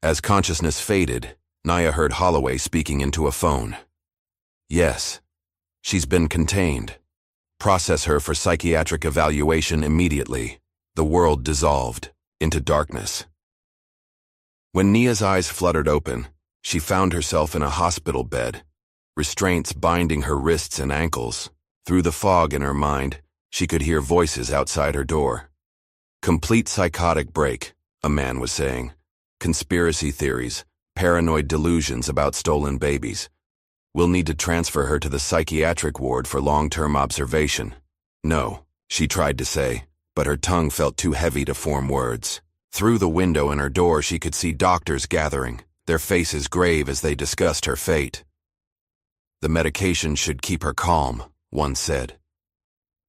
As consciousness faded, Nia heard Holloway speaking into a phone. Yes, she's been contained. Process her for psychiatric evaluation immediately. The world dissolved into darkness. When Nia's eyes fluttered open, she found herself in a hospital bed, restraints binding her wrists and ankles. Through the fog in her mind, she could hear voices outside her door. Complete psychotic break, a man was saying. Conspiracy theories, paranoid delusions about stolen babies. We'll need to transfer her to the psychiatric ward for long-term observation. No, she tried to say, but her tongue felt too heavy to form words. Through the window in her door, she could see doctors gathering, their faces grave as they discussed her fate. The medication should keep her calm, one said.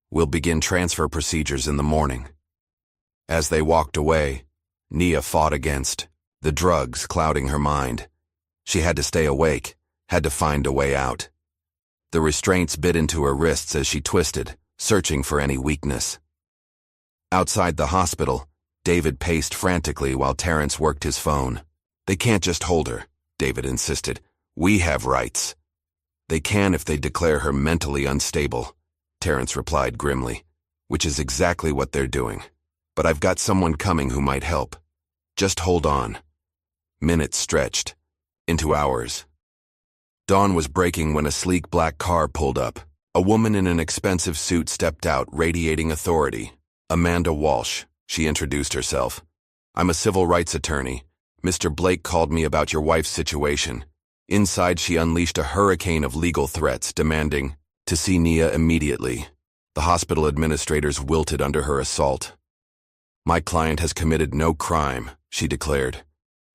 We'll begin transfer procedures in the morning. As they walked away, Nia fought against the drugs clouding her mind. She had to stay awake, had to find a way out. The restraints bit into her wrists as she twisted, searching for any weakness. Outside the hospital, David paced frantically while Terrence worked his phone. They can't just hold her, David insisted. We have rights. They can if they declare her mentally unstable, Terrence replied grimly, which is exactly what they're doing. But I've got someone coming who might help. Just hold on. Minutes stretched into hours. Dawn was breaking when a sleek black car pulled up. A woman in an expensive suit stepped out, radiating authority. Amanda Walsh, she introduced herself. I'm a civil rights attorney. Mr. Blake called me about your wife's situation. Inside, she unleashed a hurricane of legal threats, demanding to see Nia immediately. The hospital administrators wilted under her assault. "My client has committed no crime," she declared.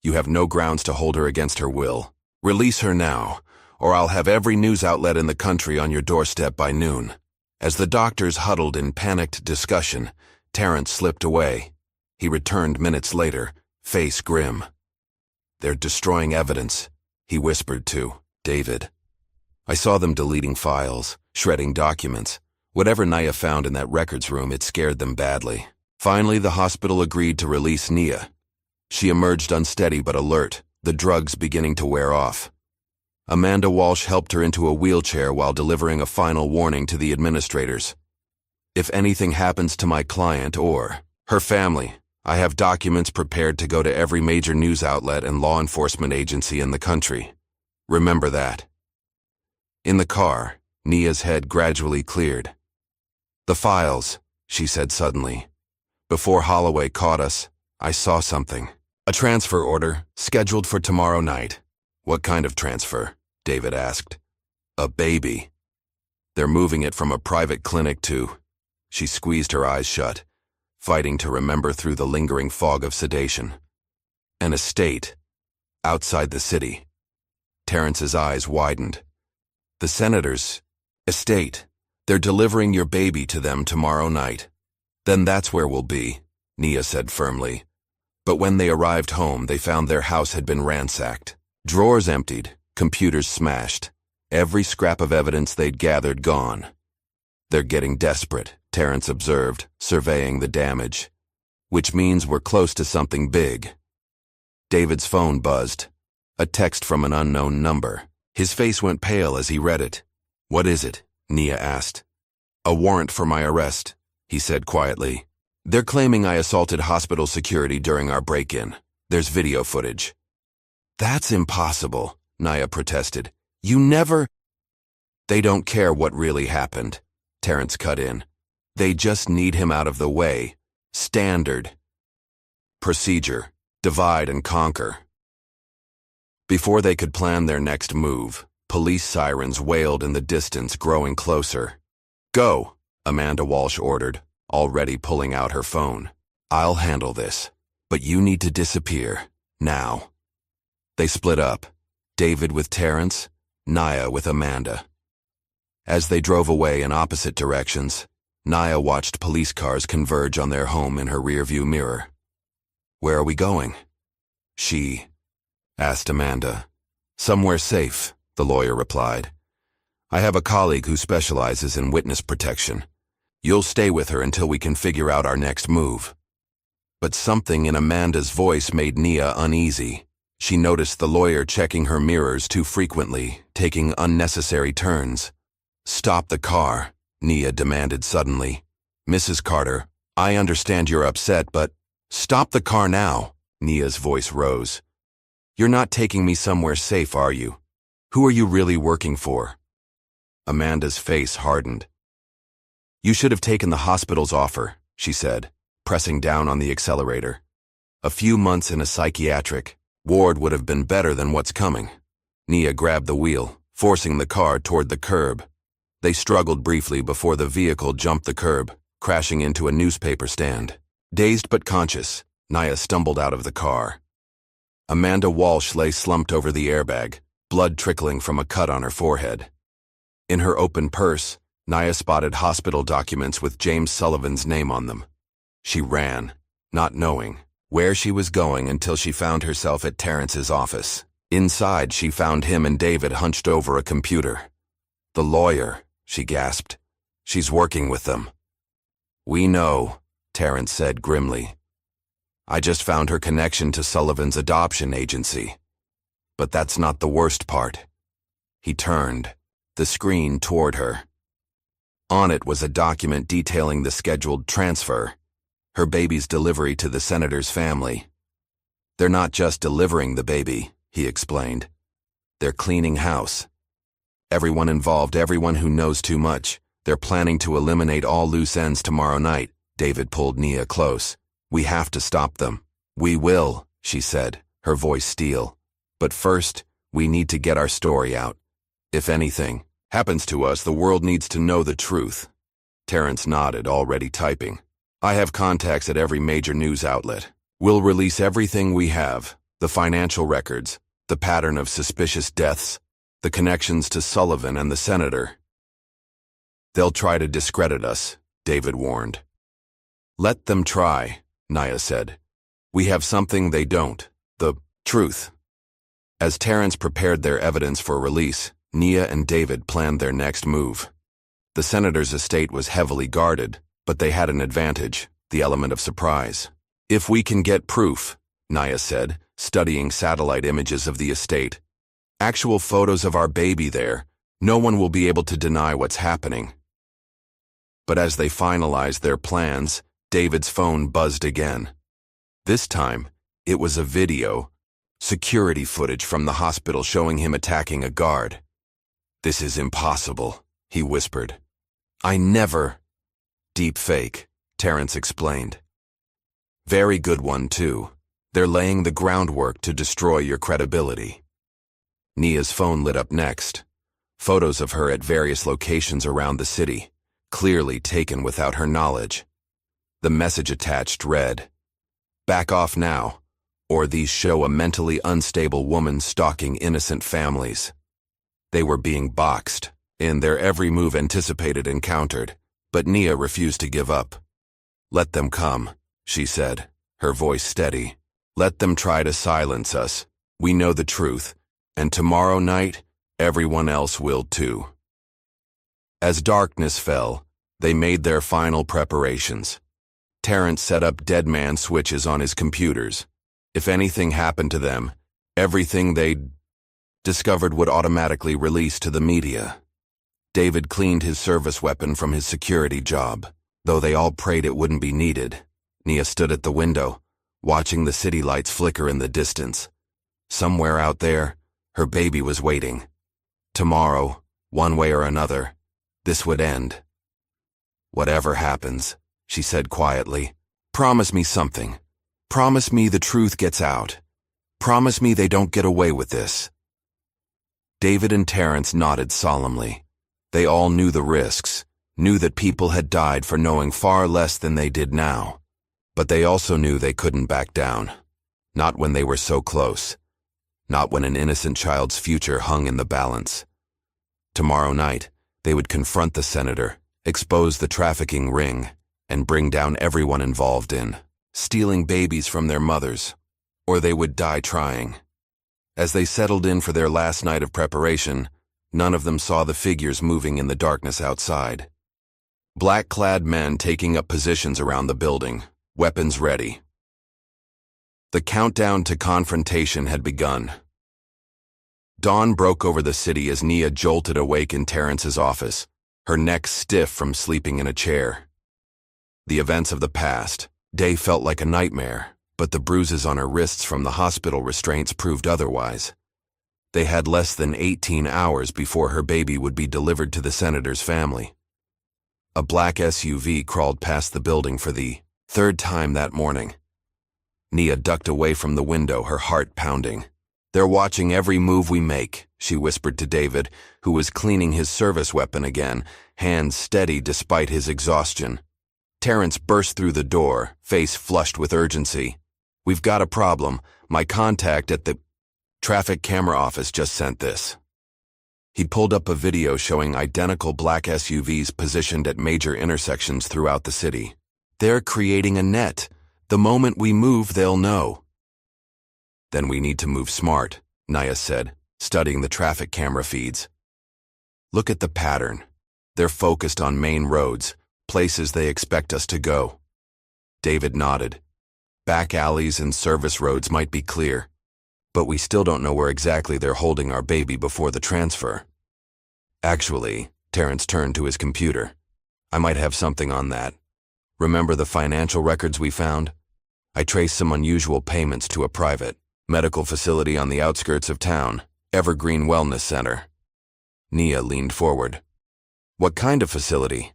"You have no grounds to hold her against her will. Release her now, or I'll have every news outlet in the country on your doorstep by noon." As the doctors huddled in panicked discussion, Terrence slipped away. He returned minutes later, face grim. "They're destroying evidence," he whispered to David. "I saw them deleting files, shredding documents. Whatever Nia found in that records room, it scared them badly." Finally, the hospital agreed to release Nia. She emerged unsteady but alert, the drugs beginning to wear off. Amanda Walsh helped her into a wheelchair while delivering a final warning to the administrators. "If anything happens to my client or her family, I have documents prepared to go to every major news outlet and law enforcement agency in the country. Remember that." In the car, Nia's head gradually cleared. "The files," she said suddenly. "Before Holloway caught us, I saw something. A transfer order, scheduled for tomorrow night." "What kind of transfer?" David asked. "A baby. They're moving it from a private clinic to—" She squeezed her eyes shut, fighting to remember through the lingering fog of sedation. "An estate. Outside the city." Terrence's eyes widened. "The senator's estate. They're delivering your baby to them tomorrow night." "Then that's where we'll be," Nia said firmly. But when they arrived home, they found their house had been ransacked. Drawers emptied, computers smashed, every scrap of evidence they'd gathered gone. "They're getting desperate," Terrence observed, surveying the damage. "Which means we're close to something big." David's phone buzzed. A text from an unknown number. His face went pale as he read it. "What is it?" Nia asked. "A warrant for my arrest," he said quietly. "They're claiming I assaulted hospital security during our break-in. There's video footage." "That's impossible," Nia protested. "You never—" "They don't care what really happened," Terrence cut in. "They just need him out of the way. Standard procedure. Divide and conquer." Before they could plan their next move, police sirens wailed in the distance, growing closer. "Go," Amanda Walsh ordered, already pulling out her phone. "I'll handle this, but you need to disappear, now." They split up, David with Terrence, Nia with Amanda. As they drove away in opposite directions, Nia watched police cars converge on their home in her rearview mirror. "Where are we going?" she asked Amanda. "Somewhere safe," the lawyer replied. "I have a colleague who specializes in witness protection. You'll stay with her until we can figure out our next move." But something in Amanda's voice made Nia uneasy. She noticed the lawyer checking her mirrors too frequently, taking unnecessary turns. "Stop the car," Nia demanded suddenly. "Mrs. Carter, I understand you're upset, but—" "Stop the car now," Nia's voice rose. "You're not taking me somewhere safe, are you? Who are you really working for?" Amanda's face hardened. "You should have taken the hospital's offer," she said, pressing down on the accelerator. "A few months in a psychiatric ward would have been better than what's coming." Nia grabbed the wheel, forcing the car toward the curb. They struggled briefly before the vehicle jumped the curb, crashing into a newspaper stand. Dazed but conscious, Nia stumbled out of the car. Amanda Walsh lay slumped over the airbag, blood trickling from a cut on her forehead. In her open purse, Nia spotted hospital documents with James Sullivan's name on them. She ran, not knowing where she was going until she found herself at Terrence's office. Inside, she found him and David hunched over a computer. "The lawyer," she gasped. "She's working with them." "We know," Terrence said grimly. "I just found her connection to Sullivan's adoption agency. But that's not the worst part." He turned, the screen toward her. On it was a document detailing the scheduled transfer, her baby's delivery to the senator's family. "They're not just delivering the baby," he explained. "They're cleaning house. Everyone involved, everyone who knows too much. They're planning to eliminate all loose ends tomorrow night." David pulled Nia close. "We have to stop them." "We will," she said, her voice steel. "But first, We need to get our story out. If anything happens to us, the world needs to know the truth. Terrence nodded, already typing. I have contacts at every major news outlet. We'll release everything we have, the financial records, the pattern of suspicious deaths, the connections to Sullivan and the senator. They'll try to discredit us, David warned. Let them try, Nia said. We have something they don't, the truth. As Terrence prepared their evidence for release, Nia and David planned their next move. The senator's estate was heavily guarded, but they had an advantage, the element of surprise. If we can get proof, Nia said, studying satellite images of the estate, actual photos of our baby there, no one will be able to deny what's happening. But as they finalized their plans, David's phone buzzed again. This time, it was a video, security footage from the hospital showing him attacking a guard. This is impossible, he whispered. I never. Deep fake, Terrence explained. Very good one, too. They're laying the groundwork to destroy your credibility. Nia's phone lit up next. Photos of her at various locations around the city, clearly taken without her knowledge. The message attached read, "Back off now, or these show a mentally unstable woman stalking innocent families." They were being boxed, and their every move anticipated and countered, but Nia refused to give up. Let them come, she said, her voice steady. Let them try to silence us. We know the truth, and tomorrow night, everyone else will too. As darkness fell, they made their final preparations. Terrence set up dead man switches on his computers. If anything happened to them, everything they'd discovered would automatically release to the media. David cleaned his service weapon from his security job, though they all prayed it wouldn't be needed. Nia stood at the window, watching the city lights flicker in the distance. Somewhere out there, her baby was waiting. Tomorrow, one way or another, this would end. Whatever happens, she said quietly, promise me something. Promise me the truth gets out. Promise me they don't get away with this. David and Terrence nodded solemnly. They all knew the risks, knew that people had died for knowing far less than they did now. But they also knew they couldn't back down. Not when they were so close. Not when an innocent child's future hung in the balance. Tomorrow night, they would confront the senator, expose the trafficking ring, and bring down everyone involved in stealing babies from their mothers, or they would die trying. As they settled in for their last night of preparation, none of them saw the figures moving in the darkness outside. Black-clad men taking up positions around the building, weapons ready. The countdown to confrontation had begun. Dawn broke over the city as Nia jolted awake in Terrence's office, her neck stiff from sleeping in a chair. The events of the past day felt like a nightmare, but the bruises on her wrists from the hospital restraints proved otherwise. They had less than 18 hours before her baby would be delivered to the senator's family. A black SUV crawled past the building for the third time that morning. Nia ducked away from the window, her heart pounding. They're watching every move we make, she whispered to David, who was cleaning his service weapon again, hands steady despite his exhaustion. Terrence burst through the door, face flushed with urgency. We've got a problem. My contact at the traffic camera office just sent this. He pulled up a video showing identical black SUVs positioned at major intersections throughout the city. They're creating a net. The moment we move, they'll know. Then we need to move smart, Nia said, studying the traffic camera feeds. Look at the pattern. They're focused on main roads, places they expect us to go. David nodded. Back alleys and service roads might be clear, but we still don't know where exactly they're holding our baby before the transfer. Actually, Terrence turned to his computer. I might have something on that. Remember the financial records we found? I traced some unusual payments to a private medical facility on the outskirts of town, Evergreen Wellness Center. Nia leaned forward. What kind of facility?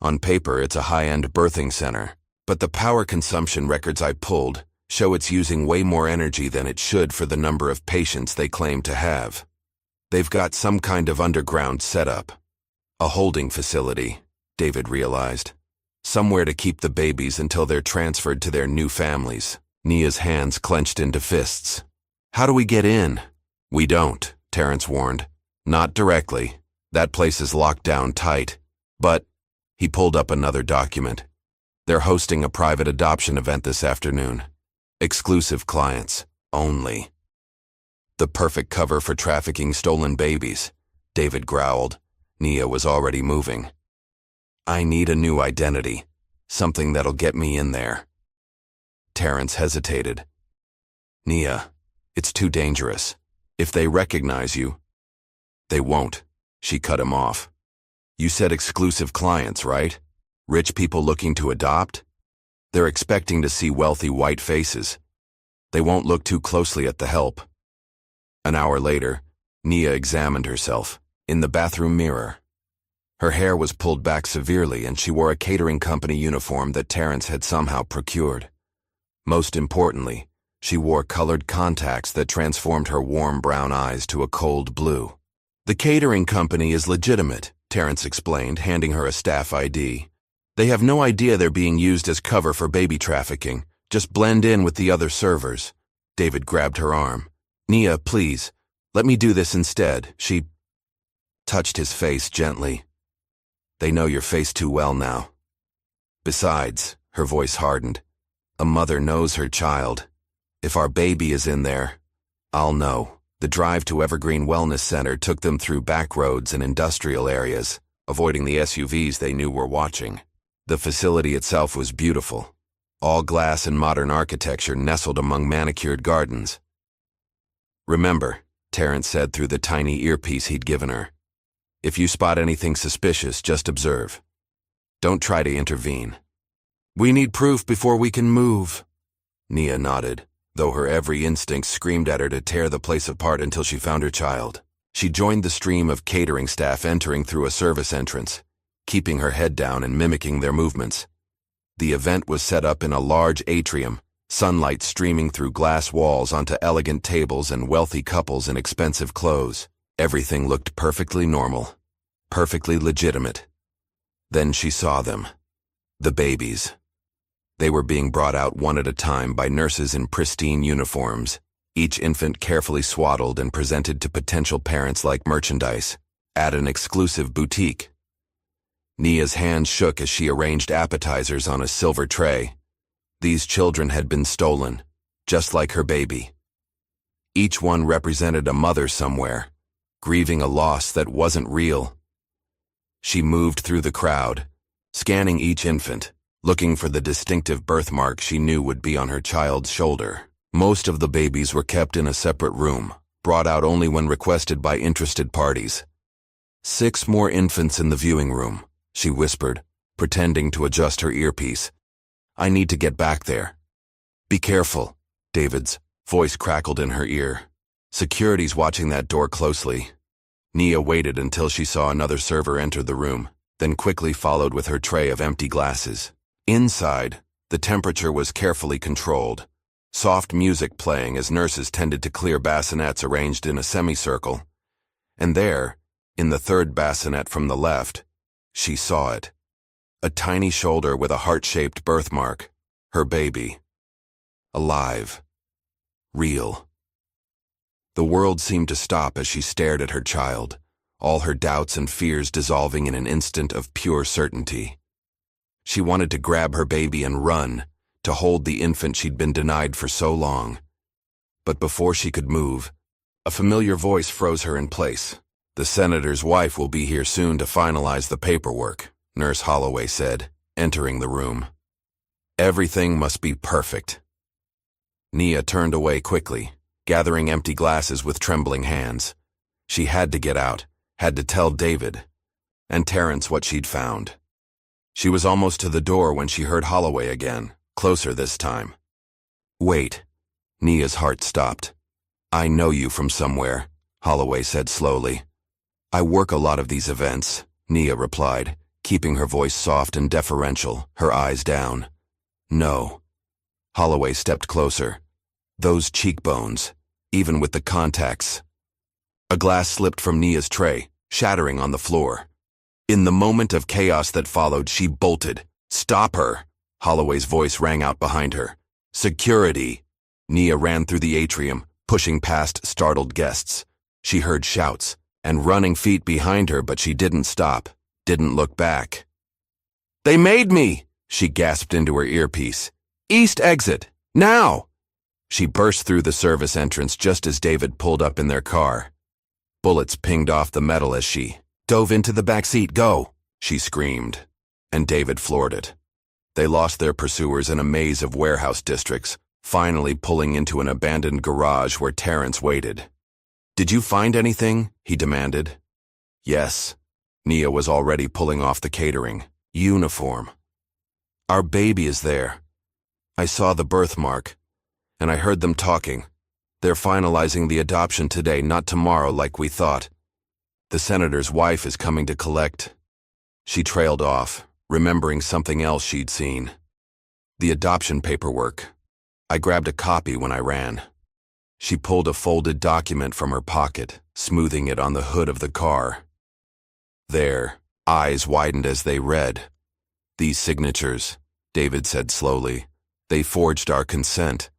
On paper, it's a high-end birthing center, but the power consumption records I pulled show it's using way more energy than it should for the number of patients they claim to have. They've got some kind of underground setup. A holding facility, David realized. Somewhere to keep the babies until they're transferred to their new families. Nia's hands clenched into fists. How do we get in? We don't, Terrence warned. Not directly. That place is locked down tight. But, he pulled up another document. They're hosting a private adoption event this afternoon. Exclusive clients, only. The perfect cover for trafficking stolen babies, David growled. Nia was already moving. I need a new identity, something that'll get me in there. Terrence hesitated. Nia, it's too dangerous. If they recognize you... They won't, she cut him off. You said exclusive clients, right? Rich people looking to adopt? They're expecting to see wealthy white faces. They won't look too closely at the help. An hour later, Nia examined herself, in the bathroom mirror. Her hair was pulled back severely and she wore a catering company uniform that Terrence had somehow procured. Most importantly, she wore colored contacts that transformed her warm brown eyes to a cold blue. The catering company is legitimate, Terrence explained, handing her a staff ID. They have no idea they're being used as cover for baby trafficking. Just blend in with the other servers. David grabbed her arm. Nia, please, let me do this instead. She touched his face gently. They know your face too well now. Besides, her voice hardened, a mother knows her child. If our baby is in there, I'll know. The drive to Evergreen Wellness Center took them through back roads and industrial areas, avoiding the SUVs they knew were watching. The facility itself was beautiful. All glass and modern architecture nestled among manicured gardens. Remember, Terrence said through the tiny earpiece he'd given her, if you spot anything suspicious, just observe. Don't try to intervene. We need proof before we can move. Nia nodded, though her every instinct screamed at her to tear the place apart until she found her child. She joined the stream of catering staff entering through a service entrance, keeping her head down and mimicking their movements. The event was set up in a large atrium, sunlight streaming through glass walls onto elegant tables and wealthy couples in expensive clothes. Everything looked perfectly normal, perfectly legitimate. Then she saw them. The babies. They were being brought out one at a time by nurses in pristine uniforms, each infant carefully swaddled and presented to potential parents like merchandise, at an exclusive boutique. Nia's hands shook as she arranged appetizers on a silver tray. These children had been stolen, just like her baby. Each one represented a mother somewhere, grieving a loss that wasn't real. She moved through the crowd, scanning each infant, looking for the distinctive birthmark she knew would be on her child's shoulder. Most of the babies were kept in a separate room, brought out only when requested by interested parties. 6 more infants in the viewing room, she whispered, pretending to adjust her earpiece. I need to get back there. Be careful, David's voice crackled in her ear. Security's watching that door closely. Nia waited until she saw another server enter the room, then quickly followed with her tray of empty glasses. Inside, the temperature was carefully controlled, soft music playing as nurses tended to clear bassinets arranged in a semicircle. And there, in the third bassinet from the left, she saw it. A tiny shoulder with a heart-shaped birthmark. Her baby. Alive. Real. The world seemed to stop as she stared at her child, all her doubts and fears dissolving in an instant of pure certainty. She wanted to grab her baby and run, to hold the infant she'd been denied for so long. But before she could move, a familiar voice froze her in place. The senator's wife will be here soon to finalize the paperwork, Nurse Holloway said, entering the room. Everything must be perfect. Nia turned away quickly, gathering empty glasses with trembling hands. She had to get out, had to tell David and Terrence what she'd found. She was almost to the door when she heard Holloway again, closer this time. Wait. Nia's heart stopped. I know you from somewhere, Holloway said slowly. I work a lot of these events, Nia replied, keeping her voice soft and deferential, her eyes down. No. Holloway stepped closer. Those cheekbones, even with the contacts. A glass slipped from Nia's tray, shattering on the floor. In the moment of chaos that followed, she bolted. "Stop her!" Holloway's voice rang out behind her. "Security!" Nia ran through the atrium, pushing past startled guests. She heard shouts and running feet behind her, but she didn't stop, didn't look back. "They made me!" she gasped into her earpiece. "East exit! Now!" She burst through the service entrance just as David pulled up in their car. Bullets pinged off the metal as she dove into the back seat. "Go!" she screamed, and David floored it. They lost their pursuers in a maze of warehouse districts, finally pulling into an abandoned garage where Terrence waited. "Did you find anything?" he demanded. "Yes." Nia was already pulling off the catering. "Uniform. Our baby is there. I saw the birthmark, and I heard them talking. They're finalizing the adoption today, not tomorrow like we thought. The senator's wife is coming to collect." She trailed off, remembering something else she'd seen. The adoption paperwork. I grabbed a copy when I ran. She pulled a folded document from her pocket, smoothing it on the hood of the car. Their eyes widened as they read. "These signatures," David said slowly, "they forged our consent,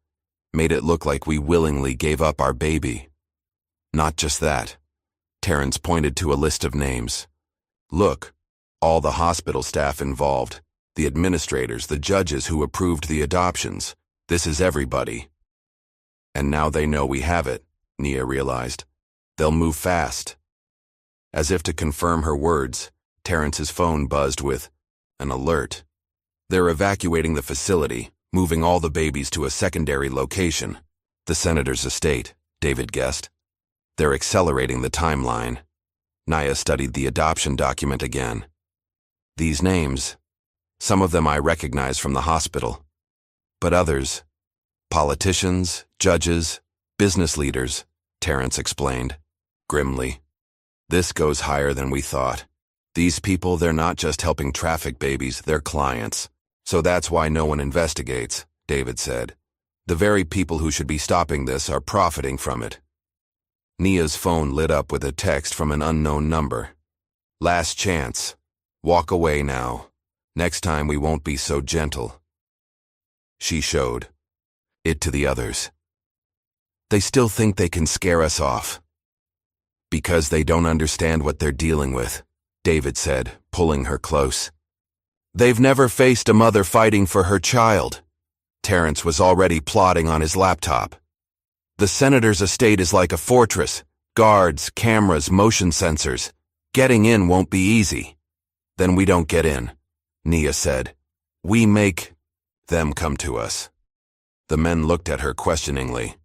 made it look like we willingly gave up our baby." "Not just that." Terrence pointed to a list of names. "Look, all the hospital staff involved, the administrators, the judges who approved the adoptions. This is everybody." "And now they know we have it," Nia realized. "They'll move fast." As if to confirm her words, Terrence's phone buzzed with an alert. "They're evacuating the facility, moving all the babies to a secondary location. The senator's estate," David guessed. "They're accelerating the timeline." Nia studied the adoption document again. "These names, some of them I recognize from the hospital, but others, politicians, judges, business leaders," Terrence explained, grimly. "This goes higher than we thought. These people, they're not just helping traffic babies, they're clients. So that's why no one investigates," David said. "The very people who should be stopping this are profiting from it." Nia's phone lit up with a text from an unknown number. "Last chance. Walk away now. Next time we won't be so gentle." She showed it to the others. "They still think they can scare us off." "Because they don't understand what they're dealing with," David said, pulling her close. "They've never faced a mother fighting for her child." Terrence was already plotting on his laptop. "The senator's estate is like a fortress. Guards, cameras, motion sensors. Getting in won't be easy." "Then we don't get in," Nia said. "We make them come to us." The men looked at her questioningly.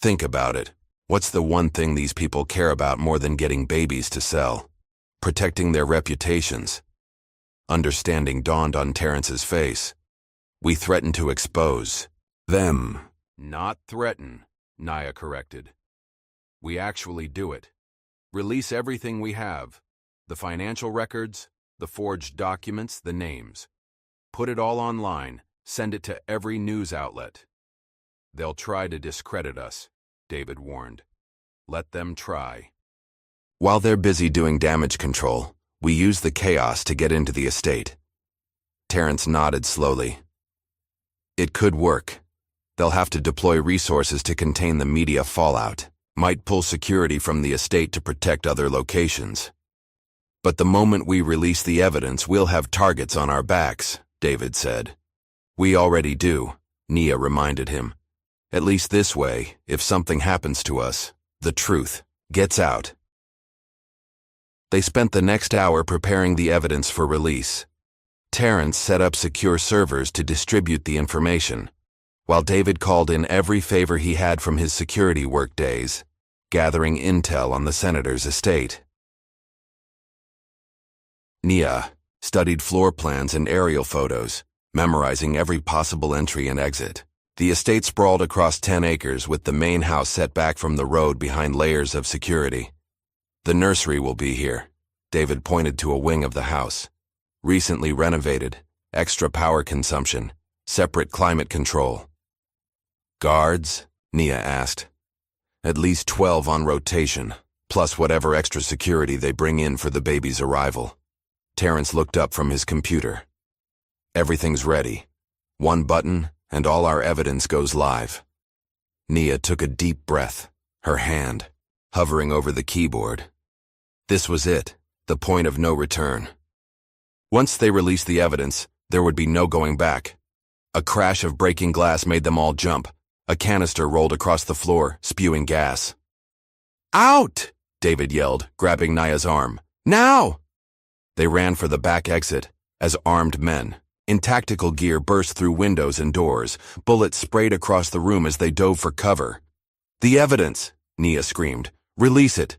"Think about it. What's the one thing these people care about more than getting babies to sell? Protecting their reputations." Understanding dawned on Terrence's face. "We threaten to expose them." "Not threaten," Nia corrected. "We actually do it. Release everything we have. The financial records, the forged documents, the names. Put it all online. Send it to every news outlet." "They'll try to discredit us," David warned. "Let them try." "While they're busy doing damage control, we use the chaos to get into the estate." Terrence nodded slowly. "It could work. They'll have to deploy resources to contain the media fallout. Might pull security from the estate to protect other locations. But the moment we release the evidence, we'll have targets on our backs," David said. "We already do," Nia reminded him. "At least this way, if something happens to us, the truth gets out." They spent the next hour preparing the evidence for release. Terrence set up secure servers to distribute the information, while David called in every favor he had from his security workdays, gathering intel on the senator's estate. Nia studied floor plans and aerial photos, memorizing every possible entry and exit. The estate sprawled across 10 acres with the main house set back from the road behind layers of security. "The nursery will be here," David pointed to a wing of the house. "Recently renovated, extra power consumption, separate climate control. Guards? Nia asked. At least 12 on rotation, plus whatever extra security they bring in for the baby's arrival. Terrence looked up from his computer. Everything's ready. One button, and all our evidence goes live. Nia took a deep breath, her hand hovering over the keyboard. This was it, the point of no return. Once they released the evidence, there would be no going back. A crash of breaking glass made them all jump. A canister rolled across the floor, spewing gas. "Out!" David yelled, grabbing Nia's arm. "Now!" They ran for the back exit, as armed men, in tactical gear, burst through windows and doors. Bullets sprayed across the room as they dove for cover. "The evidence!" Nia screamed. "Release it!"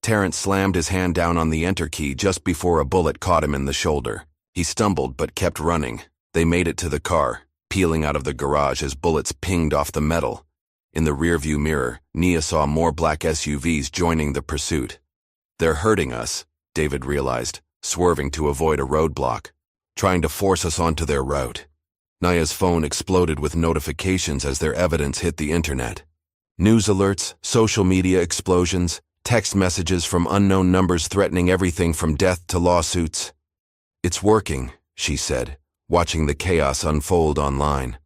Terrence slammed his hand down on the enter key just before a bullet caught him in the shoulder. He stumbled but kept running. They made it to the car, peeling out of the garage as bullets pinged off the metal. In the rearview mirror, Nia saw more black SUVs joining the pursuit. "They're hurting us," David realized, swerving to avoid a roadblock, trying to force us onto their route. Nia's phone exploded with notifications as their evidence hit the internet. News alerts, social media explosions, text messages from unknown numbers threatening everything from death to lawsuits. "It's working," she said, watching the chaos unfold online.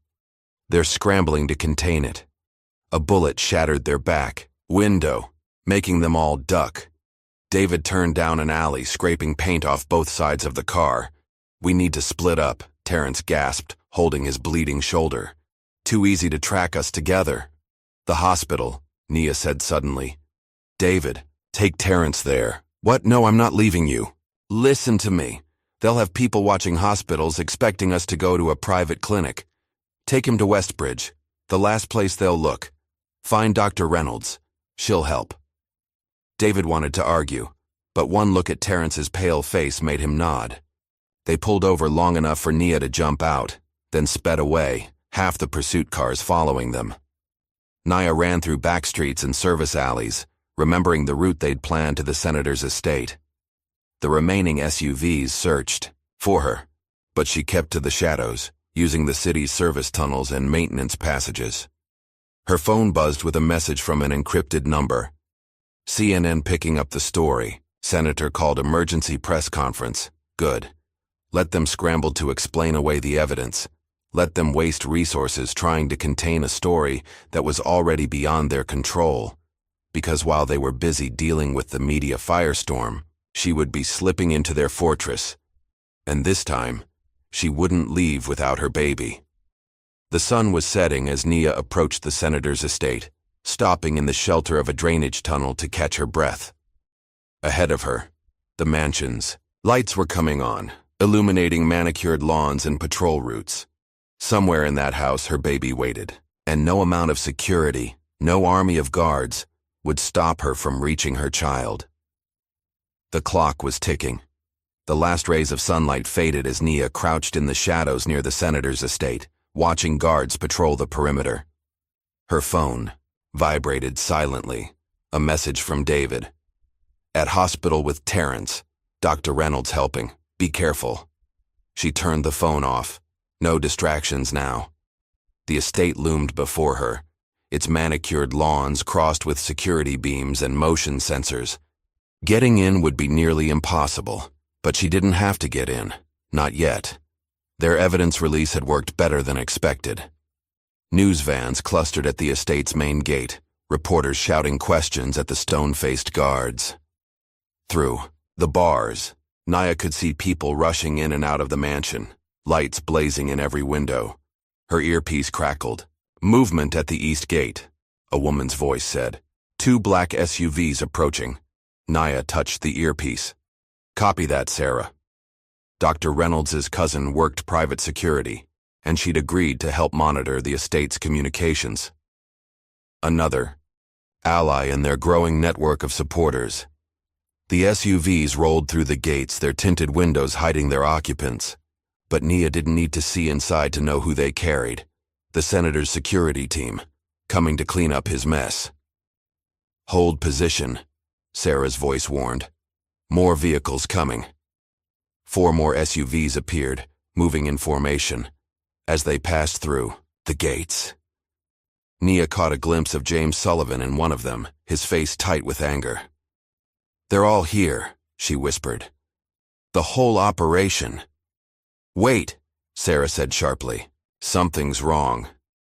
They're scrambling to contain it. A bullet shattered their back window, making them all duck. David turned down an alley, scraping paint off both sides of the car. "We need to split up," Terrence gasped, holding his bleeding shoulder. "Too easy to track us together." "The hospital," Nia said suddenly. "David, take Terrence there." "What? No, I'm not leaving you." "Listen to me. They'll have people watching hospitals expecting us to go to a private clinic. Take him to Westbridge, the last place they'll look. Find Dr. Reynolds. She'll help." David wanted to argue, but one look at Terrence's pale face made him nod. They pulled over long enough for Nia to jump out, then sped away, half the pursuit cars following them. Nia ran through back streets and service alleys, remembering the route they'd planned to the senator's estate. The remaining SUVs searched for her, but she kept to the shadows, using the city's service tunnels and maintenance passages. Her phone buzzed with a message from an encrypted number. CNN picking up the story. Senator called emergency press conference. Good. Let them scramble to explain away the evidence. Let them waste resources trying to contain a story that was already beyond their control. Because while they were busy dealing with the media firestorm, she would be slipping into their fortress. And this time, she wouldn't leave without her baby. The sun was setting as Nia approached the senator's estate, stopping in the shelter of a drainage tunnel to catch her breath. Ahead of her, the mansions. Lights were coming on, illuminating manicured lawns and patrol routes. Somewhere in that house her baby waited, and no amount of security, no army of guards, would stop her from reaching her child. The clock was ticking. The last rays of sunlight faded as Nia crouched in the shadows near the senator's estate, watching guards patrol the perimeter. Her phone vibrated silently, a message from David. "At hospital with Terrence. Dr. Reynolds helping. Be careful." She turned the phone off. No distractions now. The estate loomed before her, its manicured lawns crossed with security beams and motion sensors. Getting in would be nearly impossible, but she didn't have to get in. Not yet. Their evidence release had worked better than expected. News vans clustered at the estate's main gate, reporters shouting questions at the stone-faced guards. Through the bars, Nia could see people rushing in and out of the mansion, lights blazing in every window. Her earpiece crackled. "Movement at the east gate," a woman's voice said. "2 black SUVs approaching." Nia touched the earpiece. "Copy that, Sarah." Dr. Reynolds' cousin worked private security, and she'd agreed to help monitor the estate's communications. Another ally in their growing network of supporters. The SUVs rolled through the gates, their tinted windows hiding their occupants. But Nia didn't need to see inside to know who they carried. The senator's security team, coming to clean up his mess. "Hold position," Sarah's voice warned. "More vehicles coming." 4 more SUVs appeared, moving in formation. As they passed through the gates, Nia caught a glimpse of James Sullivan in one of them, his face tight with anger. "They're all here," she whispered. "The whole operation." "Wait," Sarah said sharply. "Something's wrong.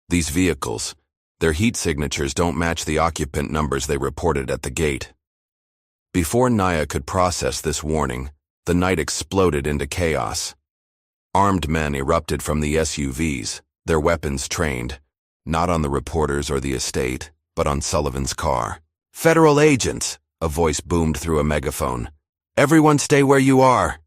These vehicles, their heat signatures don't match the occupant numbers they reported at the gate." Before Nia could process this warning, the night exploded into chaos. Armed men erupted from the SUVs, their weapons trained, not on the reporters or the estate, but on Sullivan's car. "Federal agents!" a voice boomed through a megaphone. "Everyone stay where you are!"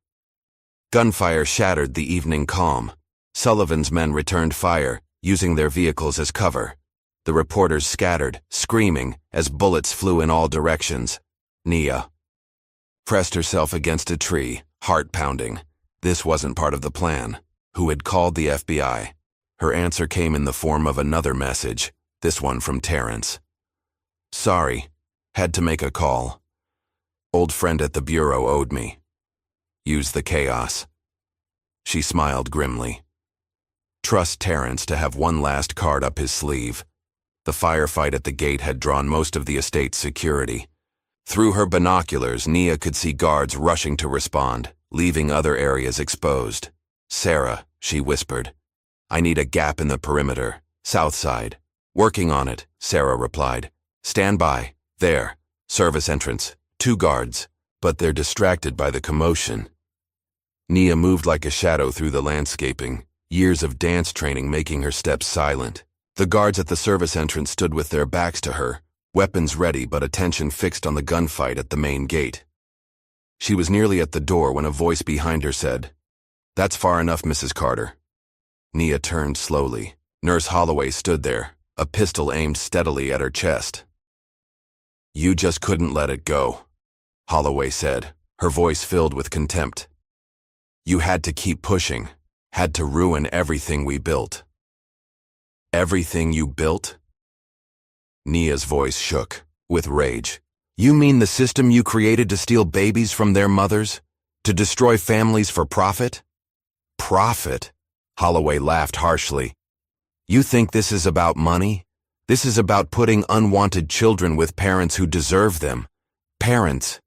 Gunfire shattered the evening calm. Sullivan's men returned fire, using their vehicles as cover. The reporters scattered, screaming, as bullets flew in all directions. Nia pressed herself against a tree, heart pounding. This wasn't part of the plan. Who had called the FBI? Her answer came in the form of another message, this one from Terrence. "Sorry, had to make a call. Old friend at the bureau owed me. Use the chaos." She smiled grimly. Trust Terrence to have one last card up his sleeve. The firefight at the gate had drawn most of the estate's security. Through her binoculars, Nia could see guards rushing to respond, leaving other areas exposed. "Sarah," she whispered. "I need a gap in the perimeter, south side." "Working on it," Sarah replied. "Stand by. There. Service entrance. 2 guards. But they're distracted by the commotion." Nia moved like a shadow through the landscaping, years of dance training making her steps silent. The guards at the service entrance stood with their backs to her, weapons ready but attention fixed on the gunfight at the main gate. She was nearly at the door when a voice behind her said, "That's far enough, Mrs. Carter." Nia turned slowly. Nurse Holloway stood there, a pistol aimed steadily at her chest. "You just couldn't let it go," Holloway said, her voice filled with contempt. "You had to keep pushing, had to ruin everything we built." "Everything you built?" Nia's voice shook, with rage. "You mean the system you created to steal babies from their mothers? To destroy families for profit?" "Profit?" Holloway laughed harshly. "You think this is about money? This is about putting unwanted children with parents who deserve them. Parents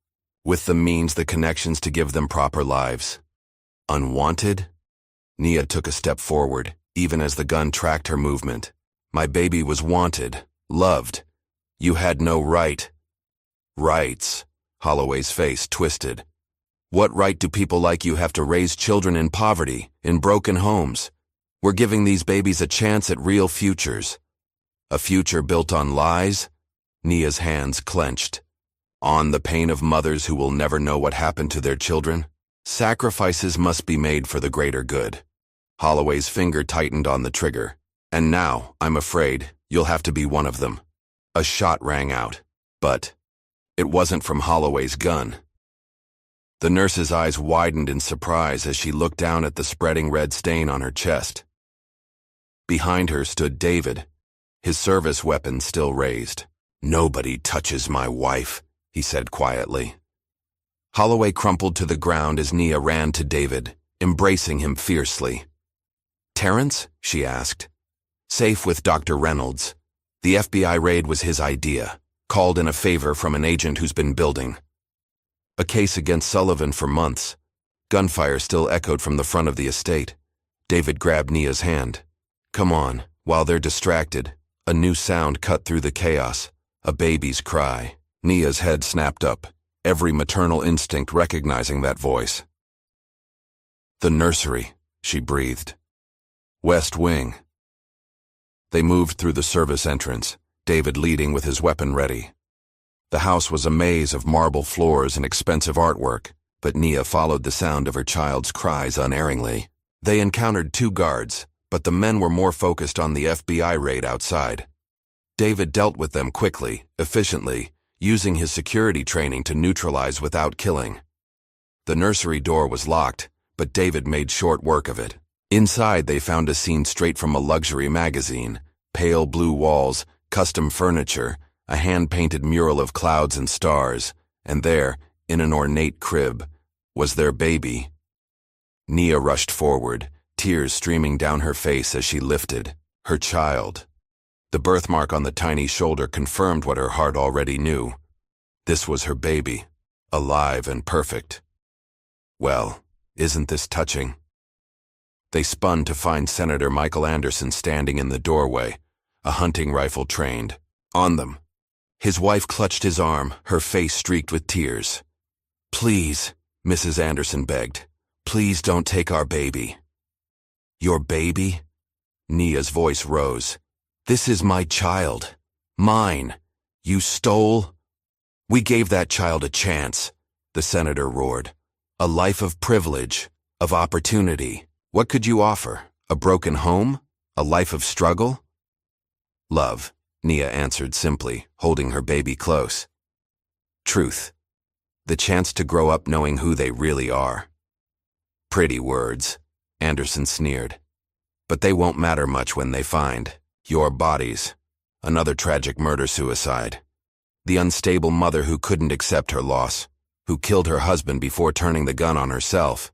with the means, the connections to give them proper lives. Unwanted?" Nia took a step forward, even as the gun tracked her movement. "My baby was wanted, loved. You had no right." "Rights?" Holloway's face twisted. "What right do people like you have to raise children in poverty, in broken homes? We're giving these babies a chance at real futures." "A future built on lies?" Nia's hands clenched. "On the pain of mothers who will never know what happened to their children? Sacrifices must be made for the greater good." Holloway's finger tightened on the trigger. "And now, I'm afraid, you'll have to be one of them." A shot rang out, but it wasn't from Holloway's gun. The nurse's eyes widened in surprise as she looked down at the spreading red stain on her chest. Behind her stood David, his service weapon still raised. "Nobody touches my wife," he said quietly. Holloway crumpled to the ground as Nia ran to David, embracing him fiercely. "Terrence?" she asked. "Safe with Dr. Reynolds. The FBI raid was his idea, called in a favor from an agent who's been building a case against Sullivan for months." Gunfire still echoed from the front of the estate. David grabbed Nia's hand. "Come on." While they're distracted, a new sound cut through the chaos, a baby's cry. Nia's head snapped up, every maternal instinct recognizing that voice. "The nursery," she breathed. "West Wing." They moved through the service entrance, David leading with his weapon ready. The house was a maze of marble floors and expensive artwork, but Nia followed the sound of her child's cries unerringly. They encountered 2 guards, but the men were more focused on the FBI raid outside. David dealt with them quickly, efficiently, using his security training to neutralize without killing. The nursery door was locked, but David made short work of it. Inside, they found a scene straight from a luxury magazine: pale blue walls, custom furniture, a hand-painted mural of clouds and stars, and there, in an ornate crib, was their baby. Nia rushed forward, tears streaming down her face as she lifted her child. The birthmark on the tiny shoulder confirmed what her heart already knew. This was her baby, alive and perfect. Well, isn't this touching? They spun to find Senator Michael Anderson standing in the doorway, a hunting rifle trained on them. His wife clutched his arm, her face streaked with tears. "Please," Mrs. Anderson begged, "please don't take our baby." "Your baby?" Nia's voice rose. "This is my child. Mine. You stole?" "We gave that child a chance," the senator roared. "A life of privilege, of opportunity. What could you offer? A broken home? A life of struggle?" "Love," Nia answered simply, holding her baby close. "Truth. The chance to grow up knowing who they really are." "Pretty words," Anderson sneered. "But they won't matter much when they find your bodies. Another tragic murder-suicide. The unstable mother who couldn't accept her loss, who killed her husband before turning the gun on herself."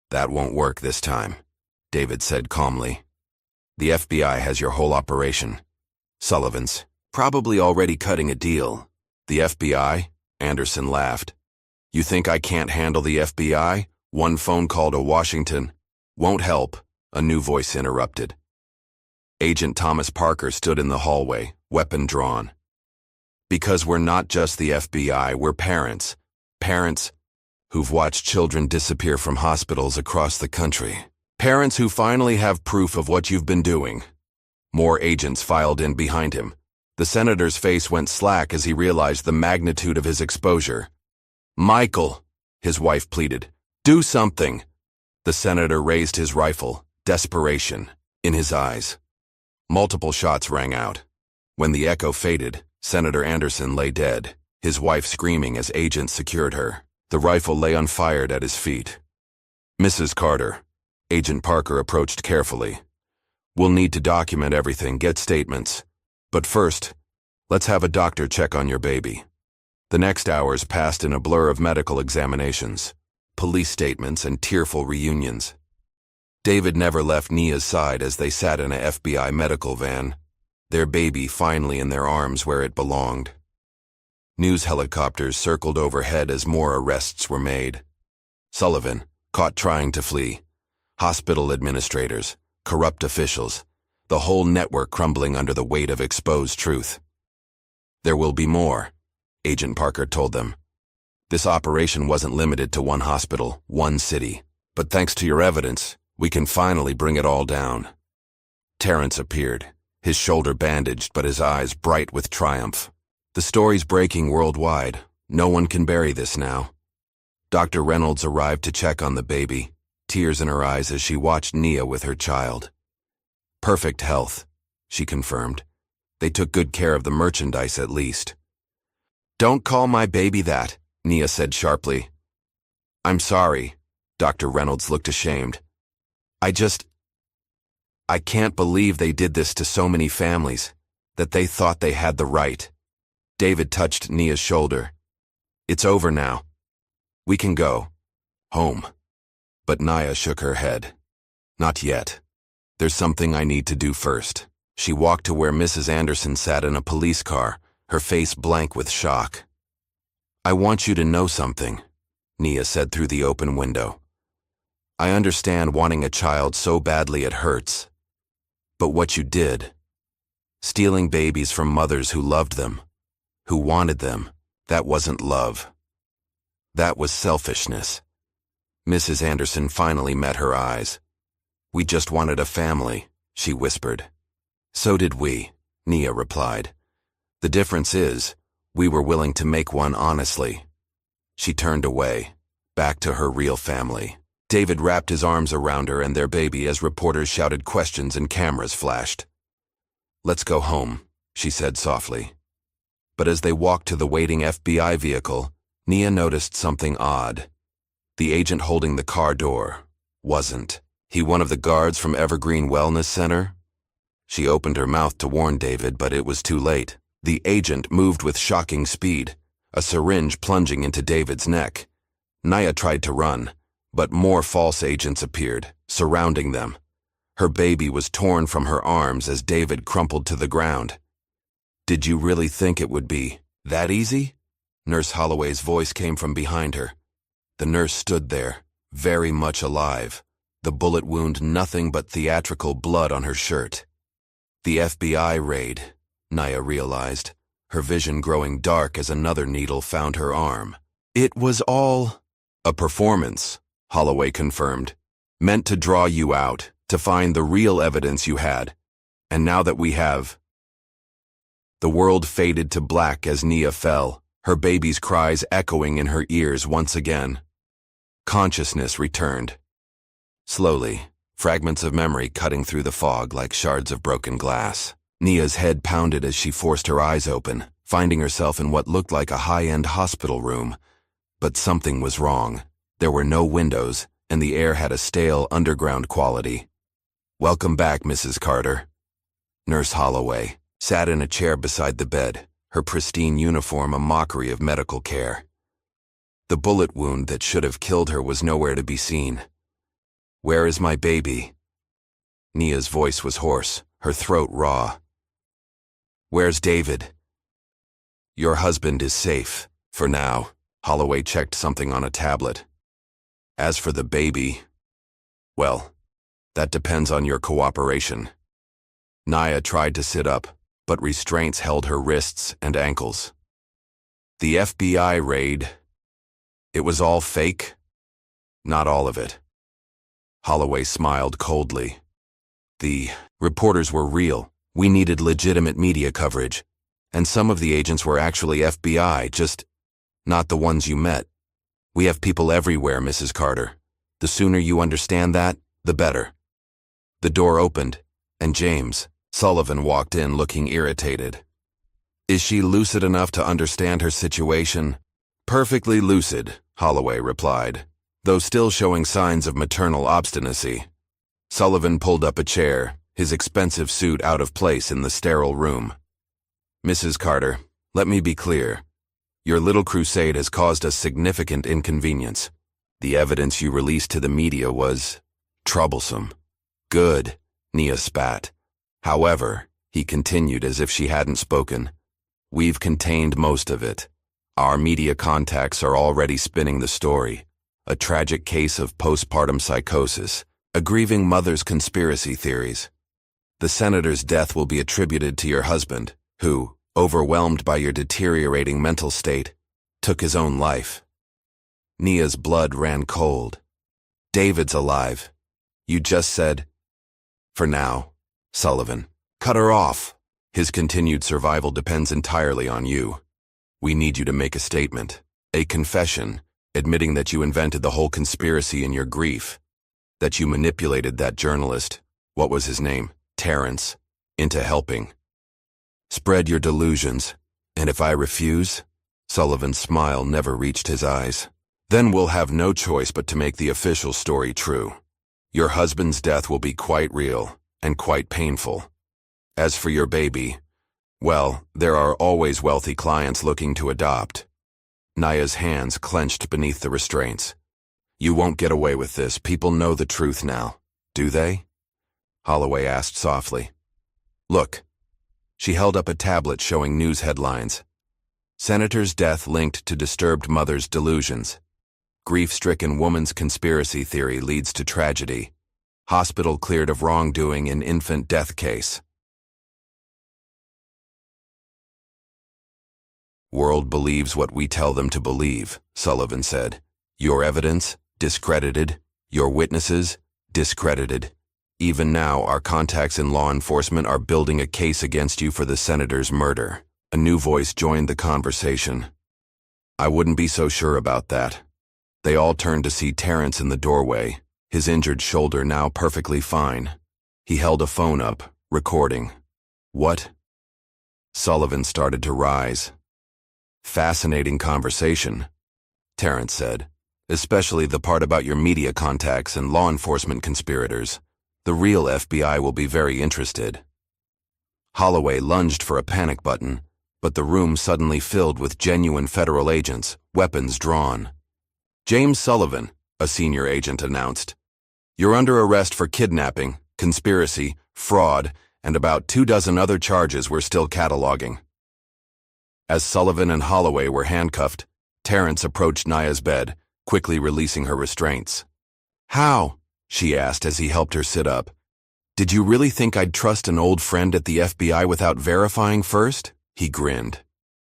"That won't work this time," David said calmly. "The FBI has your whole operation. Sullivan's probably already cutting a deal." "The FBI?" Anderson laughed. "You think I can't handle the FBI? One phone call to Washington won't help," a new voice interrupted. Agent Thomas Parker stood in the hallway, weapon drawn. "Because we're not just the FBI, we're parents. Parents who've watched children disappear from hospitals across the country. Parents who finally have proof of what you've been doing." More agents filed in behind him. The senator's face went slack as he realized the magnitude of his exposure. "Michael," his wife pleaded, "do something." The senator raised his rifle, desperation in his eyes. Multiple shots rang out. When the echo faded, Senator Anderson lay dead, his wife screaming as agents secured her. The rifle lay unfired at his feet. "Mrs. Carter," Agent Parker approached carefully. "We'll need to document everything, get statements. But first, let's have a doctor check on your baby." The next hours passed in a blur of medical examinations, police statements, and tearful reunions. David never left Nia's side as they sat in a FBI medical van, their baby finally in their arms where it belonged. News helicopters circled overhead as more arrests were made. Sullivan, caught trying to flee. Hospital administrators, corrupt officials, the whole network crumbling under the weight of exposed truth. "There will be more," Agent Parker told them. "This operation wasn't limited to one hospital, one city. But thanks to your evidence, we can finally bring it all down." Terrence appeared, his shoulder bandaged but his eyes bright with triumph. "The story's breaking worldwide. No one can bury this now." Dr. Reynolds arrived to check on the baby, tears in her eyes as she watched Nia with her child. "Perfect health," she confirmed. "They took good care of the merchandise at least." "Don't call my baby that," Nia said sharply. "I'm sorry." Dr. Reynolds looked ashamed. I can't believe they did this to so many families, that they thought they had the right." David touched Nia's shoulder. "It's over now. We can go. Home." But Nia shook her head. "Not yet. There's something I need to do first." She walked to where Mrs. Anderson sat in a police car, her face blank with shock. "I want you to know something," Nia said through the open window. "I understand wanting a child so badly it hurts. But what you did, stealing babies from mothers who loved them, who wanted them, that wasn't love. That was selfishness." Mrs. Anderson finally met her eyes. "We just wanted a family," she whispered. "So did we," Nia replied. "The difference is, we were willing to make one honestly." She turned away, back to her real family. David wrapped his arms around her and their baby as reporters shouted questions and cameras flashed. "Let's go home," she said softly. But as they walked to the waiting FBI vehicle, Nia noticed something odd. The agent holding the car door wasn't he one of the guards from Evergreen Wellness Center? She opened her mouth to warn David, but it was too late. The agent moved with shocking speed, a syringe plunging into David's neck. Nia tried to run, but more false agents appeared, surrounding them. Her baby was torn from her arms as David crumpled to the ground. "Did you really think it would be that easy?" Nurse Holloway's voice came from behind her. The nurse stood there, very much alive, the bullet wound nothing but theatrical blood on her shirt. The FBI raid, Naya realized, her vision growing dark as another needle found her arm. "It was all a performance," Holloway confirmed. "Meant to draw you out, to find the real evidence you had. And now that we have—" The world faded to black as Nia fell, her baby's cries echoing in her ears once again. Consciousness returned. Slowly, fragments of memory cutting through the fog like shards of broken glass. Nia's head pounded as she forced her eyes open, finding herself in what looked like a high-end hospital room. But something was wrong. There were no windows, and the air had a stale, underground quality. "Welcome back, Mrs. Carter." Nurse Holloway sat in a chair beside the bed, her pristine uniform a mockery of medical care. The bullet wound that should have killed her was nowhere to be seen. "Where is my baby?" Nia's voice was hoarse, her throat raw. "Where's David?" "Your husband is safe, for now." Holloway checked something on a tablet. "As for the baby, well, that depends on your cooperation." Nia tried to sit up, but restraints held her wrists and ankles. "The FBI raid, it was all fake?" "Not all of it." Holloway smiled coldly. "The reporters were real. We needed legitimate media coverage. And some of the agents were actually FBI, just not the ones you met. We have people everywhere, Mrs. Carter. The sooner you understand that, the better." The door opened, and James Sullivan walked in looking irritated. "Is she lucid enough to understand her situation?" "Perfectly lucid," Holloway replied, though still showing signs of maternal obstinacy. Sullivan pulled up a chair, his expensive suit out of place in the sterile room. "Mrs. Carter, let me be clear. Your little crusade has caused us significant inconvenience. The evidence you released to the media was troublesome." "Good," Nia spat. "However," he continued as if she hadn't spoken, "we've contained most of it. Our media contacts are already spinning the story. A tragic case of postpartum psychosis, a grieving mother's conspiracy theories. The senator's death will be attributed to your husband, who, overwhelmed by your deteriorating mental state, took his own life." Nia's blood ran cold. "David's alive. You just said—" "For now, Sullivan. Cut her off. His continued survival depends entirely on you. We need you to make a statement, a confession, admitting that you invented the whole conspiracy in your grief, that you manipulated that journalist, what was his name, Terrence, into helping. Spread your delusions, and if I refuse," Sullivan's smile never reached his eyes, "then we'll have no choice but to make the official story true. Your husband's death will be quite real and quite painful. As for your baby, well, there are always wealthy clients looking to adopt." Nia's hands clenched beneath the restraints. "You won't get away with this. People know the truth now, do they?" Holloway asked softly. "Look." She held up a tablet showing news headlines. "Senator's death linked to disturbed mother's delusions. Grief-stricken woman's conspiracy theory leads to tragedy. Hospital cleared of wrongdoing in infant death case." "World believes what we tell them to believe," Sullivan said. "Your evidence, discredited. Your witnesses, discredited. Even now, our contacts in law enforcement are building a case against you for the senator's murder." A new voice joined the conversation. "I wouldn't be so sure about that." They all turned to see Terrence in the doorway, his injured shoulder now perfectly fine. He held a phone up, recording. "What?" Sullivan started to rise. "Fascinating conversation," Terrence said, "especially the part about your media contacts and law enforcement conspirators. The real FBI will be very interested." Holloway lunged for a panic button, but the room suddenly filled with genuine federal agents, weapons drawn. "James Sullivan," a senior agent announced. "You're under arrest for kidnapping, conspiracy, fraud, and about 24 other charges we're still cataloging. As Sullivan and Holloway were handcuffed, Terrence approached Naya's bed, quickly releasing her restraints. "How?" she asked as he helped her sit up. "Did you really think I'd trust an old friend at the FBI without verifying first?" He grinned.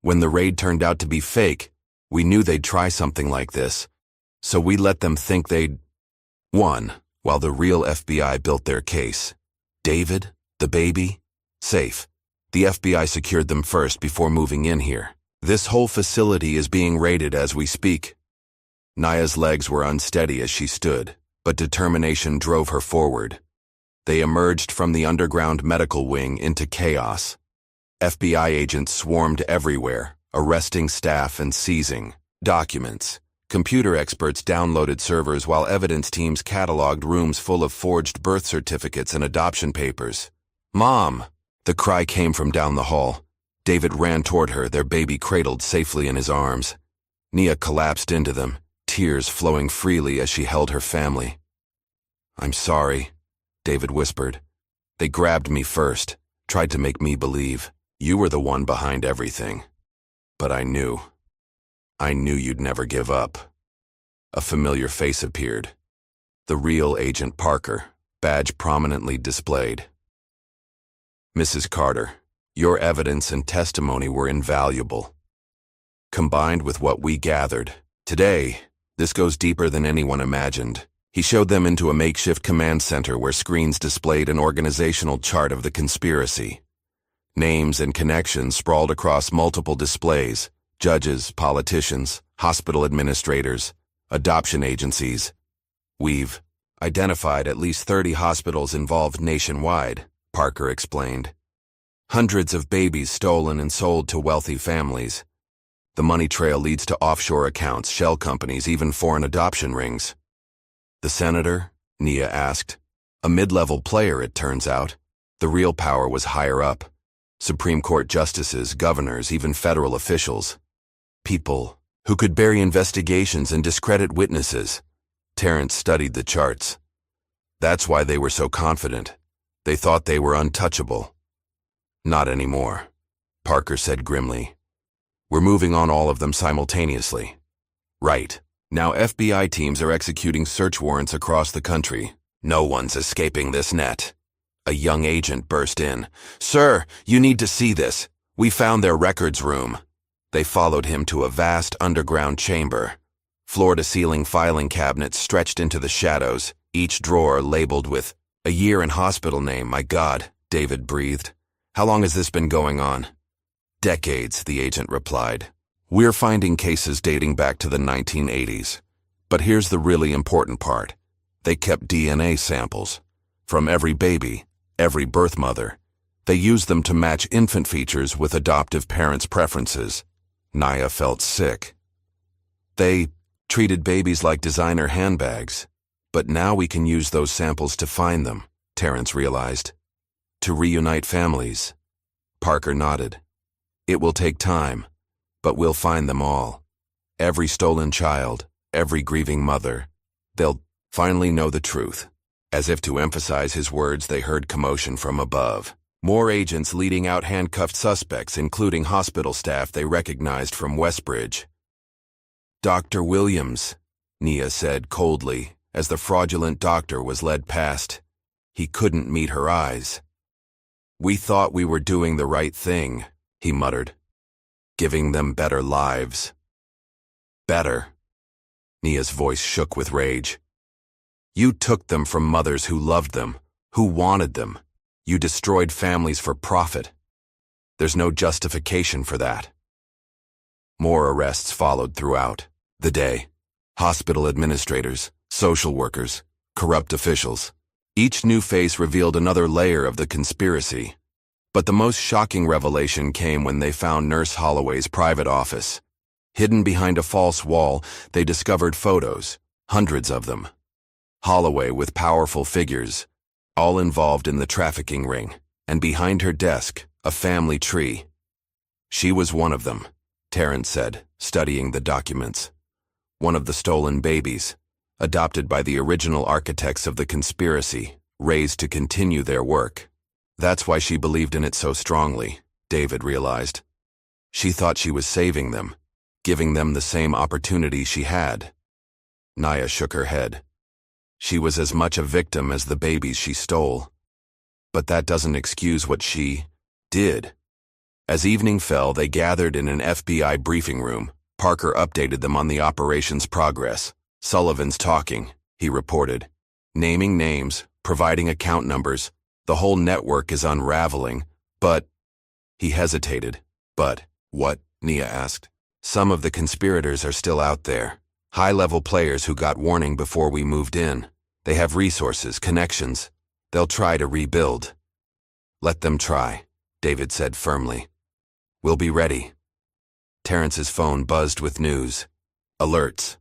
"When the raid turned out to be fake, we knew they'd try something like this, so we let them think they'd won, while the real FBI built their case. David, the baby, safe. The FBI secured them first before moving in here. This whole facility is being raided as we speak." Naya's legs were unsteady as she stood, but determination drove her forward. They emerged from the underground medical wing into chaos. FBI agents swarmed everywhere, arresting staff and seizing documents. Computer experts downloaded servers while evidence teams cataloged rooms full of forged birth certificates and adoption papers. "Mom!" The cry came from down the hall. David ran toward her, their baby cradled safely in his arms. Nia collapsed into them, tears flowing freely as she held her family. "I'm sorry," David whispered. "They grabbed me first, tried to make me believe. You were the one behind everything. But I knew you'd never give up." A familiar face appeared. The real Agent Parker, badge prominently displayed. "Mrs. Carter, your evidence and testimony were invaluable. Combined with what we gathered, today, this goes deeper than anyone imagined." He showed them into a makeshift command center where screens displayed an organizational chart of the conspiracy. Names and connections sprawled across multiple displays: judges, politicians, hospital administrators, adoption agencies. "We've identified at least 30 hospitals involved nationwide," Parker explained. "Hundreds of babies stolen and sold to wealthy families. The money trail leads to offshore accounts, shell companies, even foreign adoption rings." "The senator?" Nia asked. "A mid-level player, it turns out. The real power was higher up. Supreme Court justices, governors, even federal officials. People who could bury investigations and discredit witnesses." Terrence studied the charts. "That's why they were so confident. They thought they were untouchable." "Not anymore," Parker said grimly. "We're moving on all of them simultaneously." "Right. Now FBI teams are executing search warrants across the country. No one's escaping this net." A young agent burst in. "Sir, you need to see this. We found their records room." They followed him to a vast underground chamber. Floor-to-ceiling filing cabinets stretched into the shadows, each drawer labeled with a year and hospital name. "My God," David breathed. "How long has this been going on?" "Decades," the agent replied. "We're finding cases dating back to the 1980s. But here's the really important part. They kept DNA samples. From every baby, every birth mother. They used them to match infant features with adoptive parents' preferences." Naya felt sick. "They treated babies like designer handbags. But now we can use those samples to find them," Terrence realized. "To reunite families." Parker nodded. "It will take time. But we'll find them all. Every stolen child, every grieving mother. They'll finally know the truth." As if to emphasize his words, they heard commotion from above. More agents leading out handcuffed suspects, including hospital staff they recognized from Westbridge. "Dr. Williams," Nia said coldly, as the fraudulent doctor was led past. He couldn't meet her eyes. "We thought we were doing the right thing," he muttered. "Giving them better lives." "Better?" Nia's voice shook with rage. "You took them from mothers who loved them, who wanted them. You destroyed families for profit. There's no justification for that." More arrests followed throughout the day. Hospital administrators, social workers, corrupt officials. Each new face revealed another layer of the conspiracy. But the most shocking revelation came when they found Nurse Holloway's private office. Hidden behind a false wall, they discovered photos, hundreds of them. Holloway with powerful figures, all involved in the trafficking ring, and behind her desk, a family tree. "She was one of them," Terrence said, studying the documents. "One of the stolen babies, adopted by the original architects of the conspiracy, raised to continue their work. That's why she believed in it so strongly, David realized. She thought she was saving them, giving them the same opportunity she had. Naya shook her head. She was as much a victim as the babies she stole. But that doesn't excuse what she did. As evening fell, they gathered in an FBI briefing room. Parker updated them on the operation's progress. "Sullivan's talking," he reported. "Naming names, providing account numbers. The whole network is unraveling, but—" He hesitated. "But what?" Nia asked. "Some of the conspirators are still out there. High-level players who got warning before we moved in. They have resources, connections. They'll try to rebuild." "Let them try," David said firmly. "We'll be ready." Terrence's phone buzzed with news. Alerts.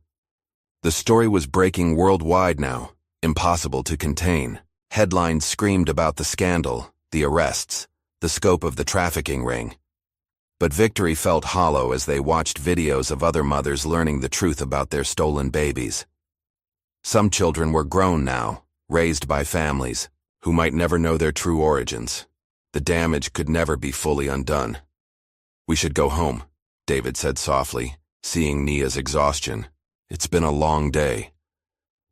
The story was breaking worldwide now, impossible to contain. Headlines screamed about the scandal, the arrests, the scope of the trafficking ring. But victory felt hollow as they watched videos of other mothers learning the truth about their stolen babies. Some children were grown now, raised by families, who might never know their true origins. The damage could never be fully undone. "We should go home," David said softly, seeing Nia's exhaustion. "It's been a long day."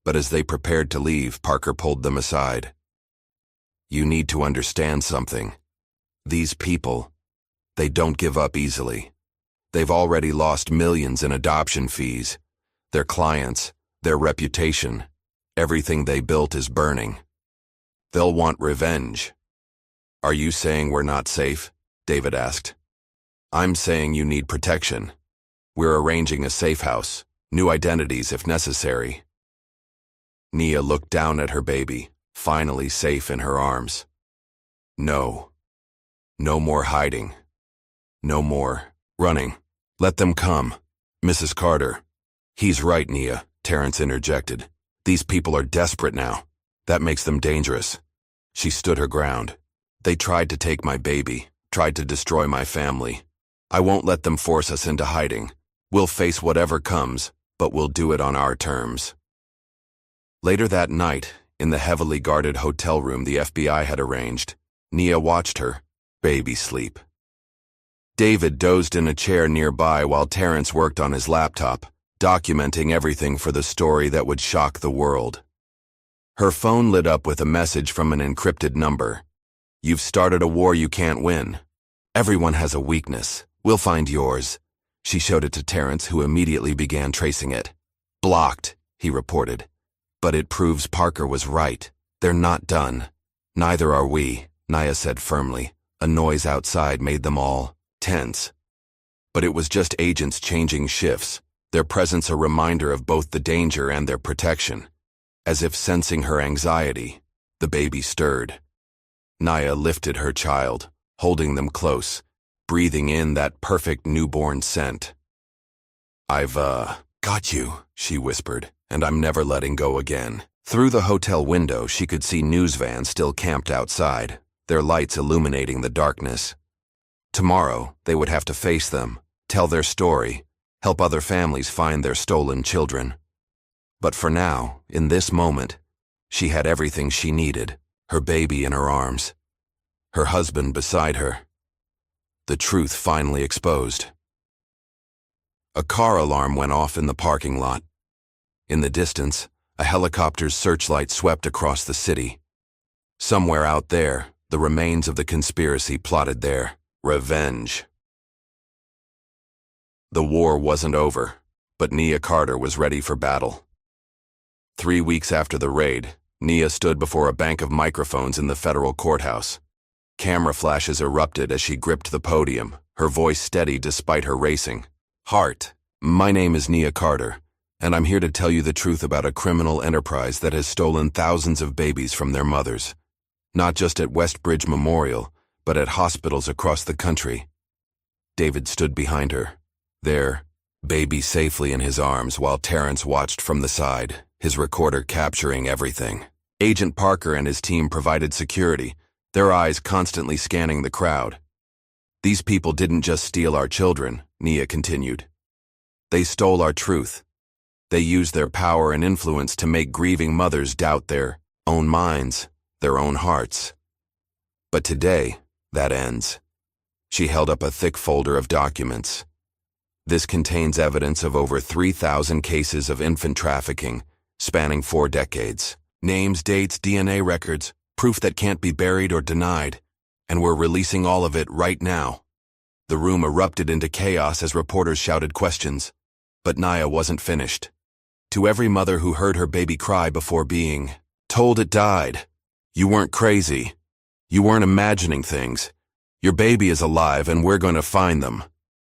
But as they prepared to leave, Parker pulled them aside. "You need to understand something. These people, they don't give up easily. They've already lost millions in adoption fees. Their clients, their reputation, everything they built is burning. They'll want revenge." "Are you saying we're not safe?" David asked. "I'm saying you need protection. We're arranging a safe house, new identities if necessary." Nia looked down at her baby, finally safe in her arms. "No. No more hiding. No more running. Let them come. Mrs. Carter." "He's right, Nia," Terrence interjected. "These people are desperate now. That makes them dangerous." She stood her ground. "They tried to take my baby, tried to destroy my family. I won't let them force us into hiding. We'll face whatever comes, but we'll do it on our terms." Later that night, in the heavily guarded hotel room the FBI had arranged, Nia watched her baby sleep. David dozed in a chair nearby while Terrence worked on his laptop, documenting everything for the story that would shock the world. Her phone lit up with a message from an encrypted number. "You've started a war you can't win. Everyone has a weakness. We'll find yours." She showed it to Terrence, who immediately began tracing it. "Blocked," he reported. "But it proves Parker was right. They're not done." "Neither are we," Nia said firmly. A noise outside made them all tense. But it was just agents changing shifts, their presence a reminder of both the danger and their protection. As if sensing her anxiety, the baby stirred. Nia lifted her child, holding them close, breathing in that perfect newborn scent. "I've got you," she whispered, "and I'm never letting go again." Through the hotel window, she could see news vans still camped outside, their lights illuminating the darkness. Tomorrow, they would have to face them, tell their story, help other families find their stolen children. But for now, in this moment, she had everything she needed, her baby in her arms, her husband beside her. The truth finally exposed. A car alarm went off in the parking lot. In the distance, a helicopter's searchlight swept across the city. Somewhere out there, the remains of the conspiracy plotted their revenge. The war wasn't over, but Nia Carter was ready for battle. 3 weeks after the raid, Nia stood before a bank of microphones in the federal courthouse. Camera flashes erupted as she gripped the podium, her voice steady despite her racing. "Heart, my name is Nia Carter, and I'm here to tell you the truth about a criminal enterprise that has stolen thousands of babies from their mothers. Not just at Westbridge Memorial, but at hospitals across the country." David stood behind her, their baby safely in his arms, while Terrence watched from the side, his recorder capturing everything. Agent Parker and his team provided security, their eyes constantly scanning the crowd. "These people didn't just steal our children," Nia continued. "They stole our truth. They used their power and influence to make grieving mothers doubt their own minds, their own hearts. But today, that ends. She held up a thick folder of documents. This contains evidence of over 3,000 cases of infant trafficking, spanning 4 decades. Names, dates, DNA records, proof that can't be buried or denied. And we're releasing all of it right now. The room erupted into chaos as reporters shouted questions. But Naya wasn't finished. To every mother who heard her baby cry before being told it died, you weren't crazy. You weren't imagining things. Your baby is alive and we're going to find them.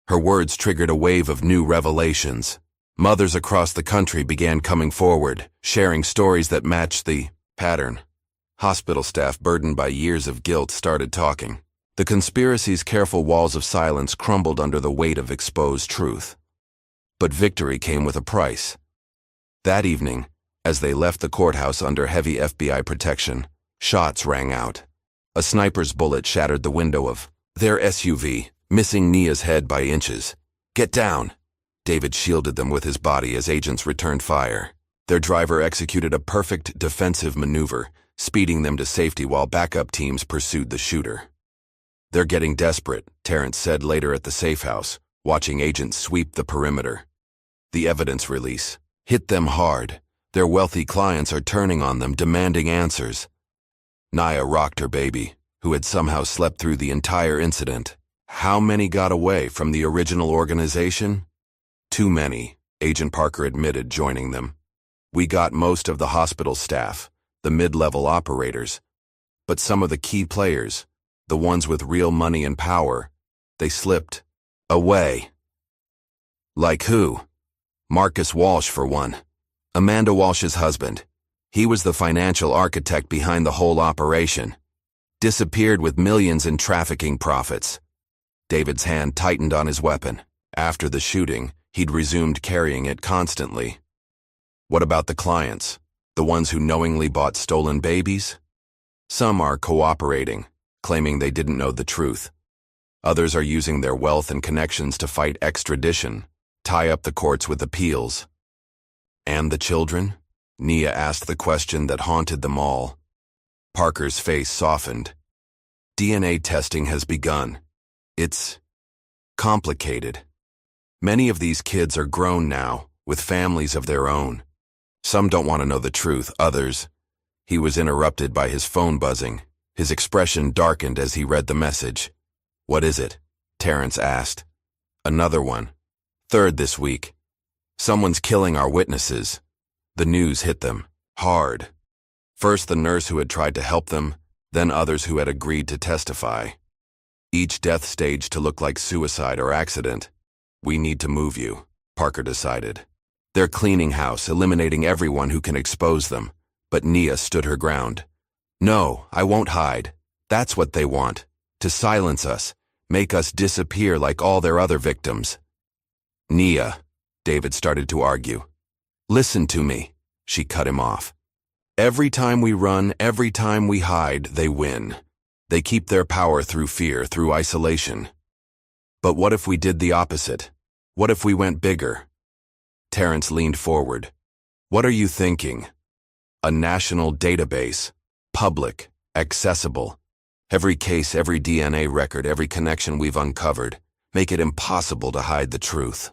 Her words triggered a wave of new revelations. Mothers across the country began coming forward, sharing stories that matched the pattern. Hospital staff burdened by years of guilt started talking. The conspiracy's careful walls of silence crumbled under the weight of exposed truth. But victory came with a price. That evening, as they left the courthouse under heavy FBI protection, shots rang out. A sniper's bullet shattered the window of their SUV, missing Nia's head by inches. "Get down!" David shielded them with his body as agents returned fire. Their driver executed a perfect defensive maneuver, speeding them to safety while backup teams pursued the shooter. "They're getting desperate," Terrence said later at the safe house, watching agents sweep the perimeter. The evidence release hit them hard. Their wealthy clients are turning on them, demanding answers. Naya rocked her baby, who had somehow slept through the entire incident. How many got away from the original organization? Too many, Agent Parker admitted, joining them. "We got most of the hospital staff, the mid-level operators. But some of the key players, the ones with real money and power, they slipped away." Like who? Marcus Walsh, for one. Amanda Walsh's husband. He was the financial architect behind the whole operation. Disappeared with millions in trafficking profits. David's hand tightened on his weapon. After the shooting, he'd resumed carrying it constantly. What about the clients? The ones who knowingly bought stolen babies? Some are cooperating, claiming they didn't know the truth. Others are using their wealth and connections to fight extradition, tie up the courts with appeals. And the children? Nia asked the question that haunted them all. Parker's face softened. DNA testing has begun. It's complicated. Many of these kids are grown now, with families of their own. Some don't want to know the truth, others. He was interrupted by his phone buzzing. His expression darkened as he read the message. "What is it?" Terrence asked. "Another one. Third this week. Someone's killing our witnesses." The news hit them hard. First the nurse who had tried to help them, then others who had agreed to testify. Each death staged to look like suicide or accident. "We need to move you," Parker decided. "They're cleaning house, eliminating everyone who can expose them." But Nia stood her ground. "No, I won't hide. That's what they want. To silence us, make us disappear like all their other victims." "Nia," David started to argue. "Listen to me," she cut him off. "Every time we run, every time we hide, they win. They keep their power through fear, through isolation. But what if we did the opposite? What if we went bigger?" Terrence leaned forward. "What are you thinking? A national database, public, accessible. Every case, every DNA record, every connection we've uncovered. Make it impossible to hide the truth."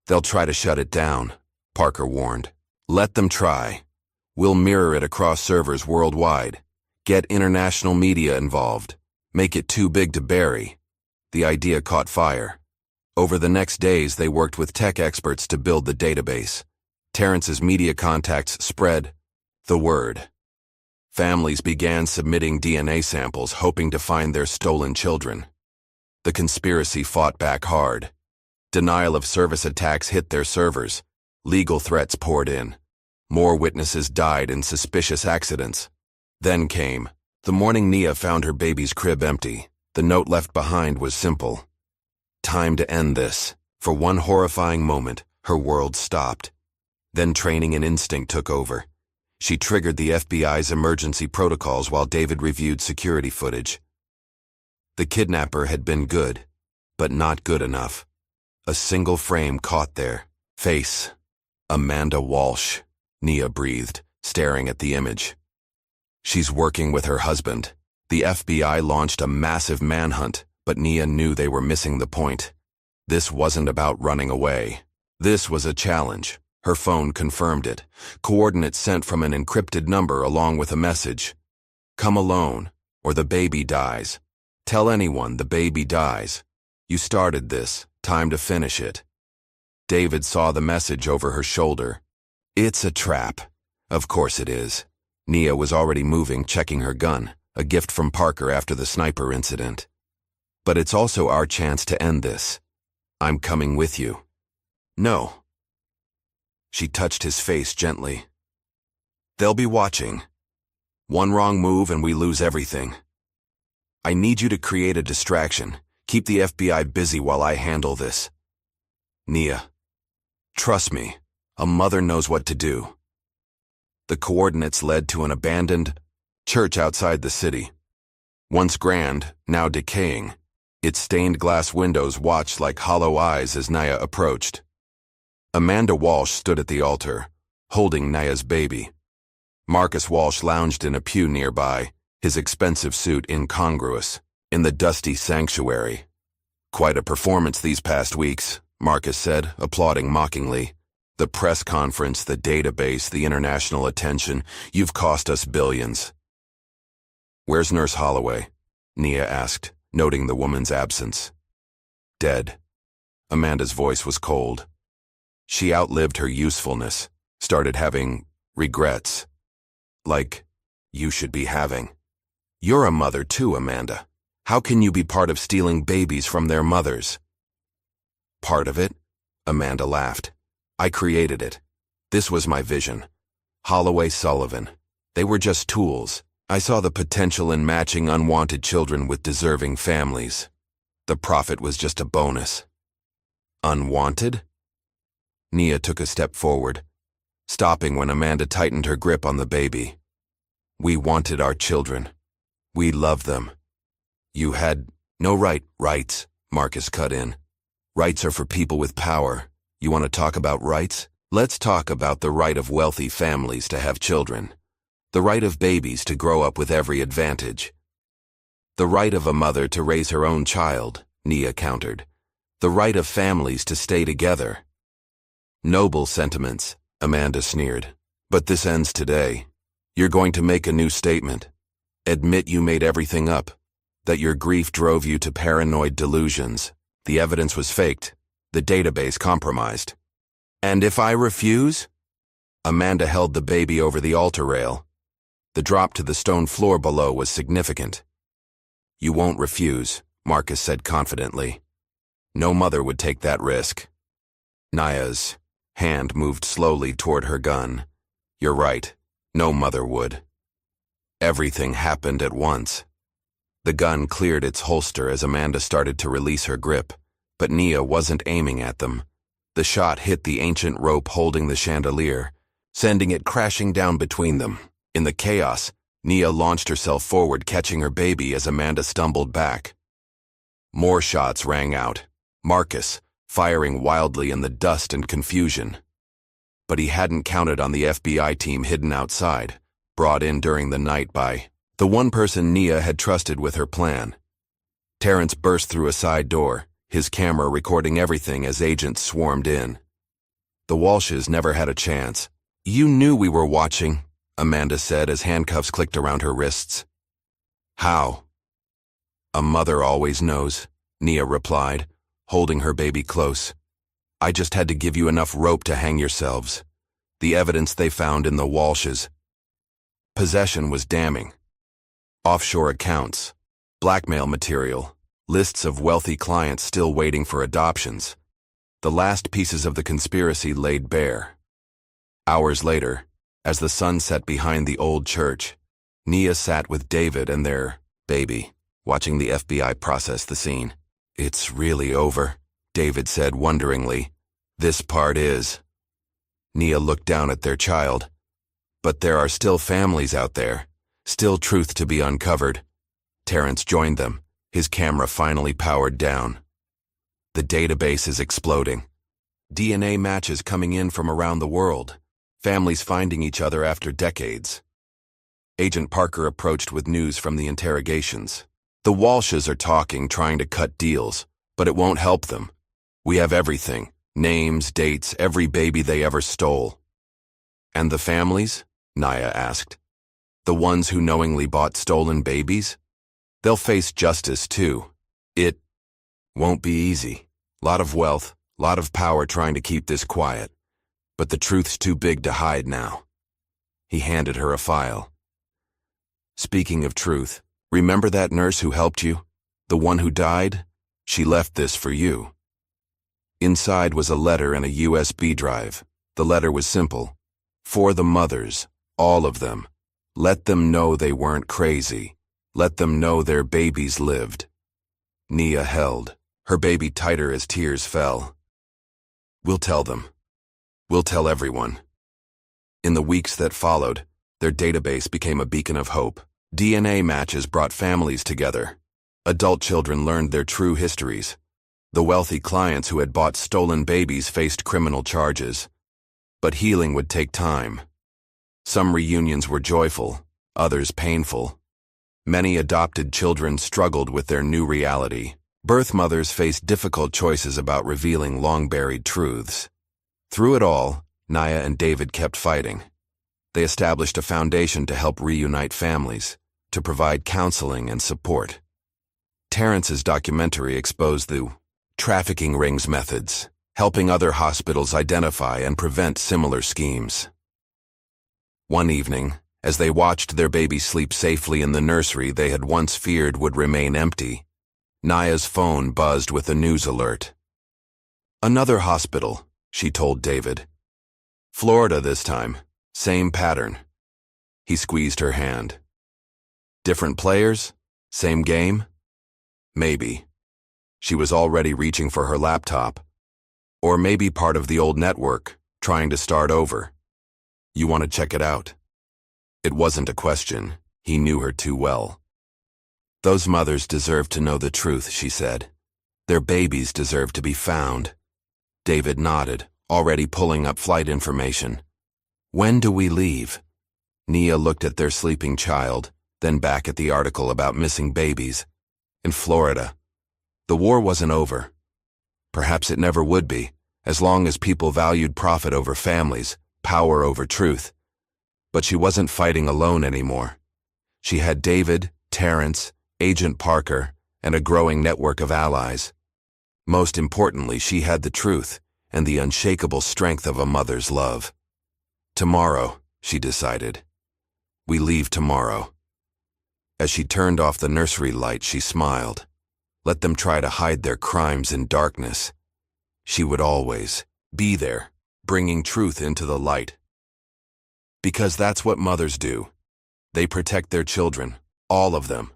"They'll try to shut it down," Parker warned. "Let them try. We'll mirror it across servers worldwide. Get international media involved. Make it too big to bury." The idea caught fire. Over the next days, they worked with tech experts to build the database. Terrence's media contacts spread the word. Families began submitting DNA samples, hoping to find their stolen children. The conspiracy fought back hard. Denial of service attacks hit their servers. Legal threats poured in. More witnesses died in suspicious accidents. Then came the morning Nia found her baby's crib empty. The note left behind was simple. Time to end this. For one horrifying moment, her world stopped. Then training and instinct took over. She triggered the FBI's emergency protocols while David reviewed security footage. The kidnapper had been good, but not good enough. A single frame caught their face. Amanda Walsh, Nia breathed, staring at the image. She's working with her husband. The FBI launched a massive manhunt, but Nia knew they were missing the point. This wasn't about running away. This was a challenge. Her phone confirmed it. Coordinates sent from an encrypted number along with a message. Come alone, or the baby dies. Tell anyone the baby dies. You started this. Time to finish it. David saw the message over her shoulder. It's a trap. Of course it is. Nia was already moving, checking her gun, a gift from Parker after the sniper incident. But it's also our chance to end this. I'm coming with you. No. She touched his face gently. They'll be watching. One wrong move and we lose everything. I need you to create a distraction. Keep the FBI busy while I handle this. Nia, trust me, a mother knows what to do. The coordinates led to an abandoned church outside the city. Once grand, now decaying, its stained glass windows watched like hollow eyes as Nia approached. Amanda Walsh stood at the altar, holding Nia's baby. Marcus Walsh lounged in a pew nearby, his expensive suit incongruous, in the dusty sanctuary. Quite a performance these past weeks, Marcus said, applauding mockingly. The press conference, the database, the international attention, you've cost us billions. Where's Nurse Holloway? Nia asked, noting the woman's absence. Dead. Amanda's voice was cold. She outlived her usefulness, started having regrets. Like you should be having. You're a mother too, Amanda. How can you be part of stealing babies from their mothers? Part of it? Amanda laughed. I created it. This was my vision. Holloway, Sullivan. They were just tools. I saw the potential in matching unwanted children with deserving families. The profit was just a bonus. Unwanted? Nia took a step forward, stopping when Amanda tightened her grip on the baby. We wanted our children. We loved them. You had no rights, Marcus cut in. Rights are for people with power. You want to talk about rights? Let's talk about the right of wealthy families to have children. The right of babies to grow up with every advantage. The right of a mother to raise her own child, Nia countered. The right of families to stay together. Noble sentiments, Amanda sneered. But this ends today. You're going to make a new statement. Admit you made everything up. That your grief drove you to paranoid delusions. The evidence was faked. The database compromised. And if I refuse? Amanda held the baby over the altar rail. The drop to the stone floor below was significant. You won't refuse, Marcus said confidently. No mother would take that risk. Nia's hand moved slowly toward her gun. You're right. No mother would. Everything happened at once. The gun cleared its holster as Amanda started to release her grip, but Nia wasn't aiming at them. The shot hit the ancient rope holding the chandelier, sending it crashing down between them. In the chaos, Nia launched herself forward, catching her baby as Amanda stumbled back. More shots rang out. Marcus, firing wildly in the dust and confusion. But he hadn't counted on the FBI team hidden outside, brought in during the night by the one person Nia had trusted with her plan. Terrence burst through a side door, his camera recording everything as agents swarmed in. The Walshes never had a chance. You knew we were watching, Amanda said as handcuffs clicked around her wrists. How? A mother always knows, Nia replied, holding her baby close. I just had to give you enough rope to hang yourselves. The evidence they found in the Walshes. Possession was damning. Offshore accounts, blackmail material, lists of wealthy clients still waiting for adoptions. The last pieces of the conspiracy laid bare. Hours later, as the sun set behind the old church, Nia sat with David and their baby, watching the FBI process the scene. It's really over, David said wonderingly. This part is. Nia looked down at their child. But there are still families out there, still truth to be uncovered. Terrence joined them, his camera finally powered down. The database is exploding. DNA matches coming in from around the world, families finding each other after decades. Agent Parker approached with news from the interrogations. The Walshes are talking, trying to cut deals, but it won't help them. We have everything. Names, dates, every baby they ever stole. And the families? Naya asked. The ones who knowingly bought stolen babies? They'll face justice too. It won't be easy. Lot of wealth, lot of power trying to keep this quiet. But the truth's too big to hide now. He handed her a file. Speaking of truth, remember that nurse who helped you? The one who died? She left this for you. Inside was a letter and a USB drive. The letter was simple. For the mothers, all of them. Let them know they weren't crazy. Let them know their babies lived. Nia held her baby tighter as tears fell. We'll tell them. We'll tell everyone. In the weeks that followed, their database became a beacon of hope. DNA matches brought families together. Adult children learned their true histories. The wealthy clients who had bought stolen babies faced criminal charges. But healing would take time. Some reunions were joyful, others painful. Many adopted children struggled with their new reality. Birth mothers faced difficult choices about revealing long-buried truths. Through it all, Naya and David kept fighting. They established a foundation to help reunite families, to provide counseling and support. Terrence's documentary exposed the trafficking rings methods, helping other hospitals identify and prevent similar schemes. One evening, as they watched their baby sleep safely in the nursery they had once feared would remain empty, Naya's phone buzzed with a news alert. Another hospital, she told David. Florida this time, same pattern. He squeezed her hand. Different players? Same game? Maybe. She was already reaching for her laptop. Or maybe part of the old network, trying to start over. You want to check it out? It wasn't a question. He knew her too well. Those mothers deserve to know the truth, she said. Their babies deserve to be found. David nodded, already pulling up flight information. When do we leave? Nia looked at their sleeping child, then back at the article about missing babies. In Florida. The war wasn't over. Perhaps it never would be, as long as people valued profit over families, power over truth. But she wasn't fighting alone anymore. She had David, Terrence, Agent Parker, and a growing network of allies. Most importantly, she had the truth and the unshakable strength of a mother's love. Tomorrow, she decided. We leave tomorrow. As she turned off the nursery light, she smiled. Let them try to hide their crimes in darkness. She would always be there, bringing truth into the light. Because that's what mothers do. They protect their children, all of them.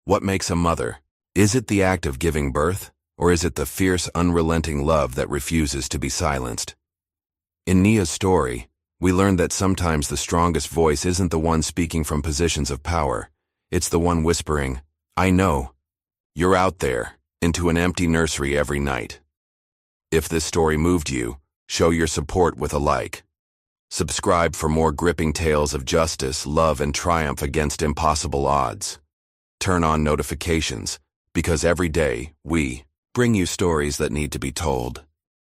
What makes a mother? Is it the act of giving birth, or is it the fierce, unrelenting love that refuses to be silenced? In Nia's story, we learned that sometimes the strongest voice isn't the one speaking from positions of power. It's the one whispering, I know. You're out there, into an empty nursery every night. If this story moved you, show your support with a like. Subscribe for more gripping tales of justice, love, and triumph against impossible odds. Turn on notifications, because every day, we bring you stories that need to be told.